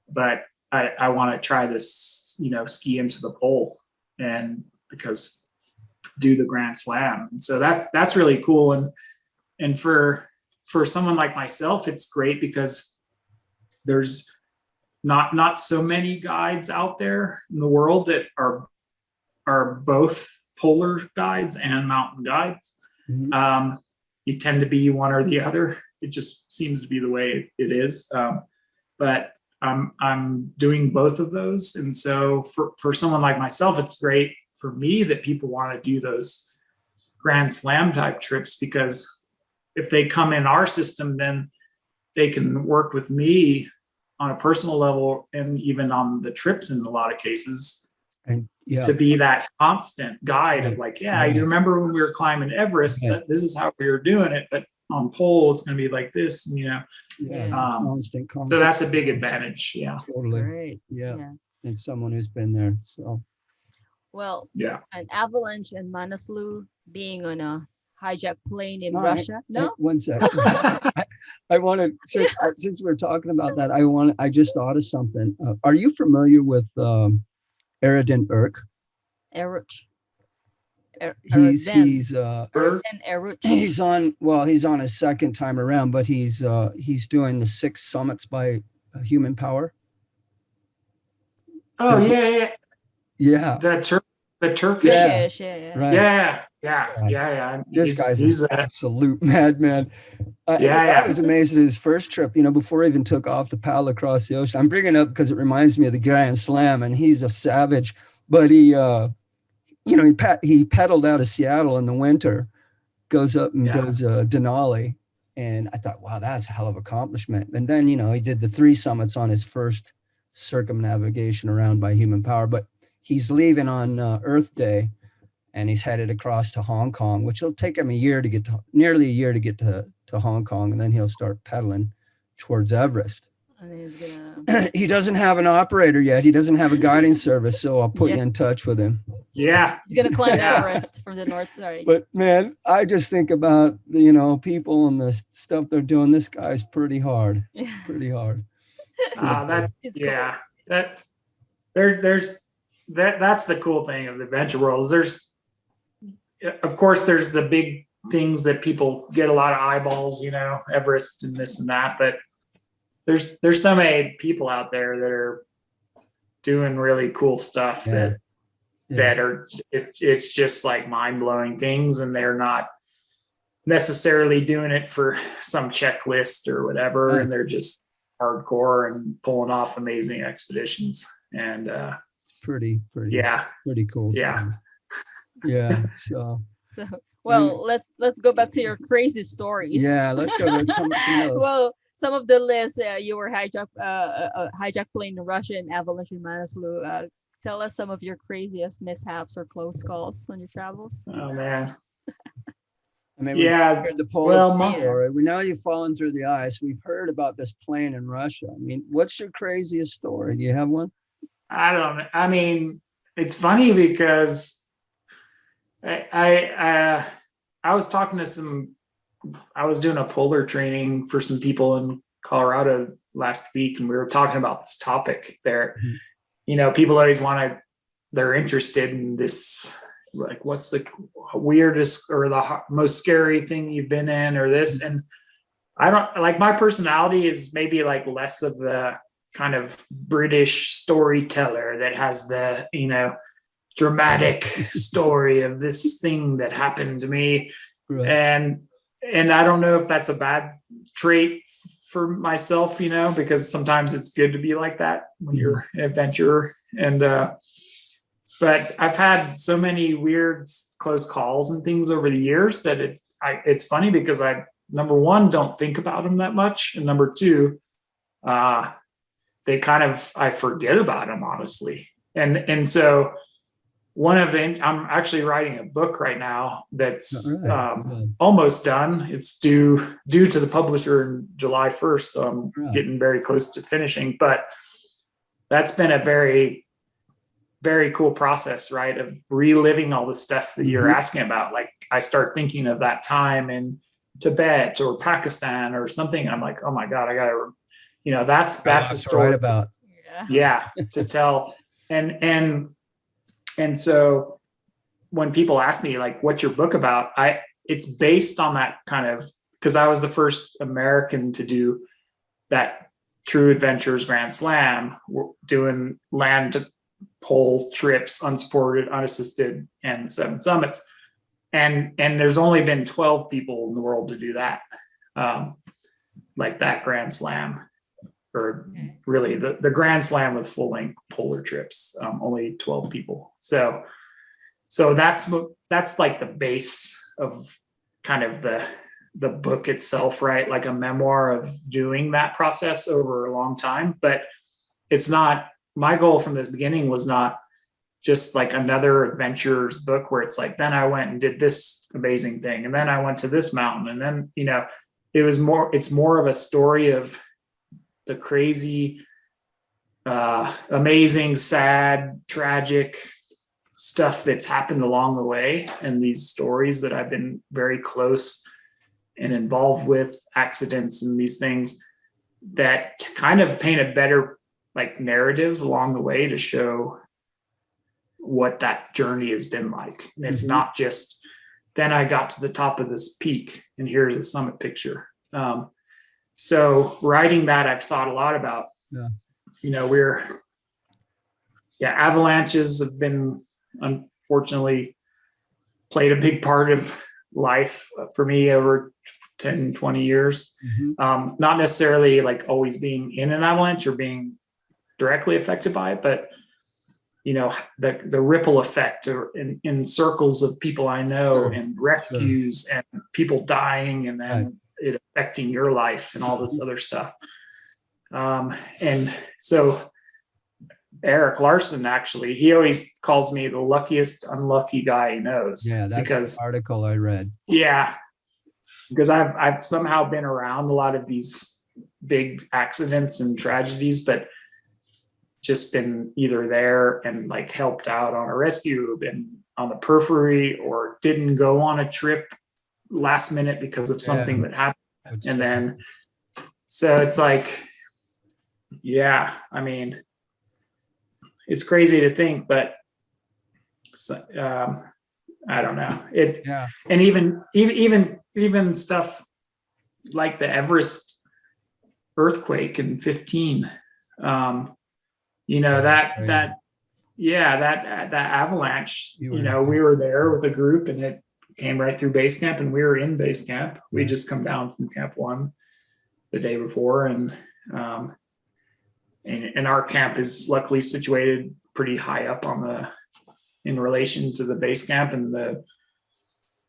but I want to try this, you know, ski into the pole and because do the Grand Slam. And so that's really cool. And for someone like myself, it's great because there's not so many guides out there in the world that are both polar guides and mountain guides. Mhm. You tend to be one or the other. It just seems to be the way it is. But I'm doing both of those. And so for someone like myself, it's great for me that people want to do those Grand Slam type trips, because if they come in our system, then they can work with me on a personal level and even on the trips in a lot of cases And yeah, to be that constant guide of like, yeah, you remember when we were climbing Everest, that this is how we were doing it, but on pole, it's going to be like this, you know? yeah, it's a constant. So that's a big advantage. Yeah. Totally. Great. Yeah. And someone who's been there. So Well, Yeah. an avalanche in Manaslu, being on a hijacked plane in No, Russia. No, one sec. I want to, since we're talking about that, I just thought of something. Are you familiar with Aradin Erk? Eruch. He's And Eruch. he's on his second time around, but he's doing the 6 summits by human power. Oh yeah. Yeah. The Turkish. Yeah. Yeah. Right. Yeah. This guy's he's an absolute madman. I was amazed at his first trip, you know, before he even took off to paddle across the ocean. I'm bringing it up because it reminds me of the Grand Slam, and he's a savage. But he, you know, he paddled out of Seattle in the winter, goes up and does Denali. And I thought, wow, that's a hell of an accomplishment. And then, you know, he did the 3 summits on his first circumnavigation around by human power. But he's leaving on Earth Day, and he's headed across to Hong Kong, which will take him nearly a year to get to Hong Kong. And then he'll start pedaling towards Everest. And he's gonna... He doesn't have an operator yet. He doesn't have a guiding service. So I'll put you in touch with him. Yeah. He's going to climb Everest from the north side. But man, I just think about, you know, people and the stuff they're doing. This guy's pretty hard. Pretty hard. It's cool. That's the cool thing of the adventure world. Of course, there's the big things that people get a lot of eyeballs, you know, Everest and this and that, but there's so many people out there that are doing really cool stuff that are, it's just like mind-blowing things, and they're not necessarily doing it for some checklist or whatever, and they're just hardcore and pulling off amazing expeditions. And pretty cool. Yeah. So well, let's go back to your crazy stories. Yeah, let's go. Well, some of the lists, you were hijacked plane in Russia and avalanche in Manaslu. Tell us some of your craziest mishaps or close calls on your travels. Oh man. I mean, yeah. The polar story. We know you've fallen through the ice. We've heard about this plane in Russia. I mean, what's your craziest story? Do you have one? I mean, it's funny because I was talking to I was doing a polar training for some people in Colorado last week, and we were talking about this topic there. Mm-hmm. You know, people always they're interested in this, like, what's the weirdest or the most scary thing you've been in or this. And I don't, like, my personality is maybe like less of the kind of British storyteller that has the, you know, dramatic story of this thing that happened to me. Right. And I don't know if that's a bad trait for myself, you know, because sometimes it's good to be like that when you're an adventurer. And, but I've had so many weird close calls and things over the years that it's funny because I, number one, don't think about them that much. And number two, I forget about them, honestly. And so I'm actually writing a book right now that's Good. almost done. It's due to the publisher in July 1st, so I'm Right. getting very close to finishing. But that's been a very, very cool process, right? Of reliving all the stuff that you're asking about. Like I start thinking of that time in Tibet or Pakistan or something. I'm like, oh my God, I gotta, that's a To story. write about. Yeah, to tell. And so when people ask me like, what's your book about? It's based on that kind of, because I was the first American to do that True Adventures Grand Slam, doing land pole trips, unsupported, unassisted, and 7 summits. And there's only been 12 people in the world to do that, like that Grand Slam, or really the Grand Slam with full length polar trips. Only 12 people. So that's like the base of kind of the book itself, right? Like a memoir of doing that process over a long time. But it's not, my goal from this beginning was not just like another adventures book where it's like, then I went and did this amazing thing, and then I went to this mountain, and then, it's more of a story of the crazy, amazing, sad, tragic stuff that's happened along the way, and these stories that I've been very close and involved with, accidents and these things that kind of paint a better like narrative along the way to show what that journey has been like. And it's not just, then I got to the top of this peak and here's a summit picture. So writing that, I've thought a lot about, avalanches have been, unfortunately, played a big part of life for me over 10, 20 years. Not necessarily like always being in an avalanche or being directly affected by it, but the ripple effect in circles of people I know, and rescues and people dying, and then it affecting your life and all this other stuff. And so Eric Larson, actually, he always calls me the luckiest unlucky guy he knows. Yeah, that's because the article I read. Yeah, because I've somehow been around a lot of these big accidents and tragedies, but just been either there and like helped out on a rescue, been on the periphery, or didn't go on a trip last minute because of something that happened. And then, so it's like, I mean, it's crazy to think, but I don't know it. Yeah. And even stuff like the Everest earthquake in 15, that avalanche, we were there with a group, and it came right through base camp, and we were in base camp. We just come down from camp 1 the day before, and our camp is luckily situated pretty high up in relation to the base camp, and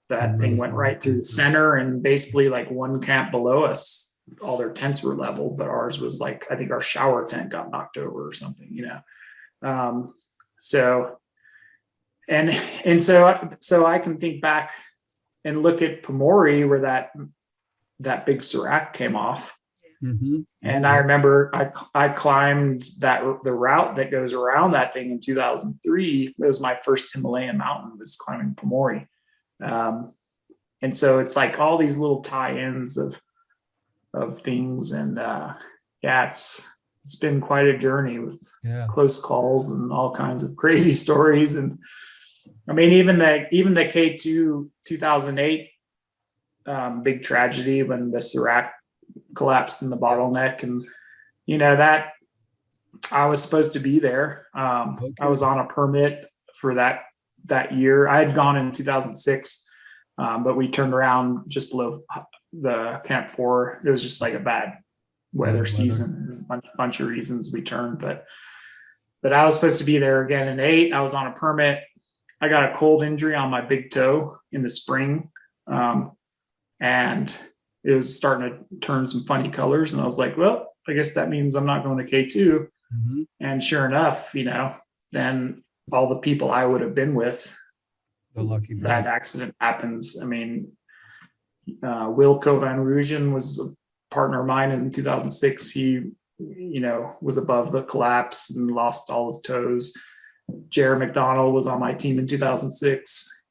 that thing went right through the center, and basically like one camp below us, all their tents were leveled, but ours was like, I think our shower tent got knocked over or something, so I can think back and look at Pomori, where that big serac came off. And I remember I climbed the route that goes around that thing in 2003. It was my first Himalayan mountain, was climbing Pomori. And so it's like all these little tie-ins of things. And it's been quite a journey with close calls and all kinds of crazy stories. And I mean, even the K2 2008 big tragedy, when the serac collapsed in the bottleneck, and that I was supposed to be there. I was on a permit for that year. I had gone in 2006, but we turned around just below the Camp 4. It was just like a bad weather season, a bunch of reasons we turned, but I was supposed to be there again in 8. I was on a permit. I got a cold injury on my big toe in the spring, and it was starting to turn some funny colors. And I was like, well, I guess that means I'm not going to K2. And sure enough, then all the people I would have been with. The lucky That man. accident happens. I mean, Wilco Van Rugen was a partner of mine in 2006. He, was above the collapse and lost all his toes. Jared McDonald was on my team in 2006.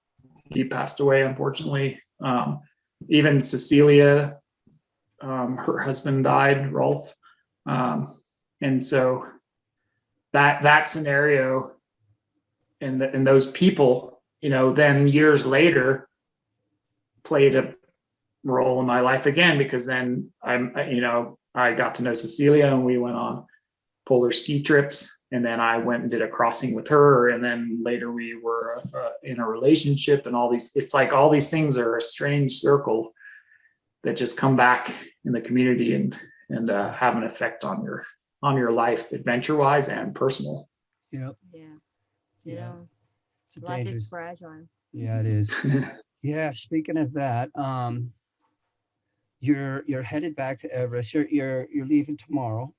He passed away, unfortunately. Even Cecilia, her husband died, Rolf. And so that scenario and those people, then years later played a role in my life again, because then I got to know Cecilia and we went on polar ski trips, and then I went and did a crossing with her, and then later we were in a relationship, and it's like all these things are a strange circle that just come back in the community and have an effect on your life, adventure wise and personal. Yep. Yeah. It's a Life is dangerous. fragile. Yeah, it is. Yeah. Speaking of that, you're headed back to Everest. You're leaving tomorrow.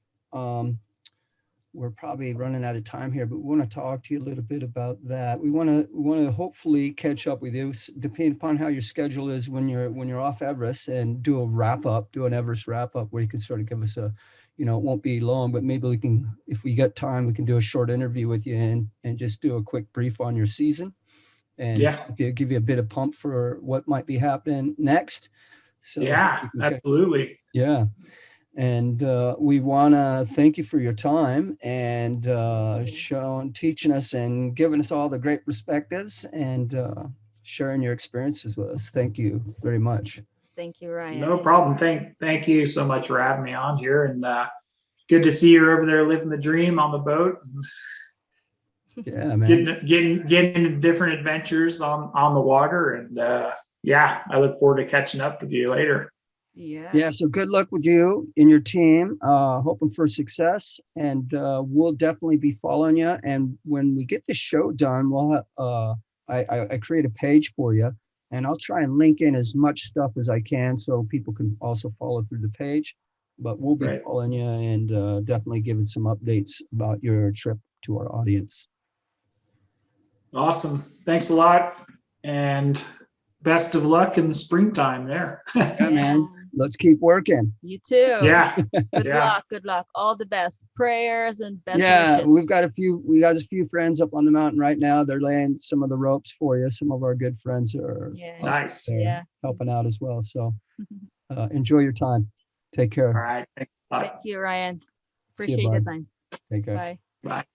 We're probably running out of time here, but we want to talk to you a little bit about that. We want to hopefully catch up with you, depending upon how your schedule is when you're off Everest, and do an Everest wrap up where you can sort of give us a, it won't be long, but maybe we can, if we get time, we can do a short interview with you and just do a quick brief on your season, and give you a bit of pump for what might be happening next. So absolutely. Yeah. And we want to thank you for your time and teaching us and giving us all the great perspectives and sharing your experiences with us. Thank you very much. Thank you, Ryan. No problem. Thank you so much for having me on here, and good to see you over there living the dream on the boat. Yeah, man. Getting into different adventures on the water, and I look forward to catching up with you later. Yeah. So good luck with you and your team. Hoping for success, and we'll definitely be following you. And when we get the show done, we'll I create a page for you, and I'll try and link in as much stuff as I can so people can also follow through the page. But we'll be following you and definitely giving some updates about your trip to our audience. Awesome. Thanks a lot, and best of luck in the springtime there. Yeah, man. Let's keep working. You too. Yeah. Good luck. Good luck. All the best. Prayers and best wishes. We got a few friends up on the mountain right now. They're laying some of the ropes for you. Some of our good friends are nice. Helping out as well. So enjoy your time. Take care. All right. Thank you, Ryan. See you, Appreciate the time. Take care. Bye. Bye.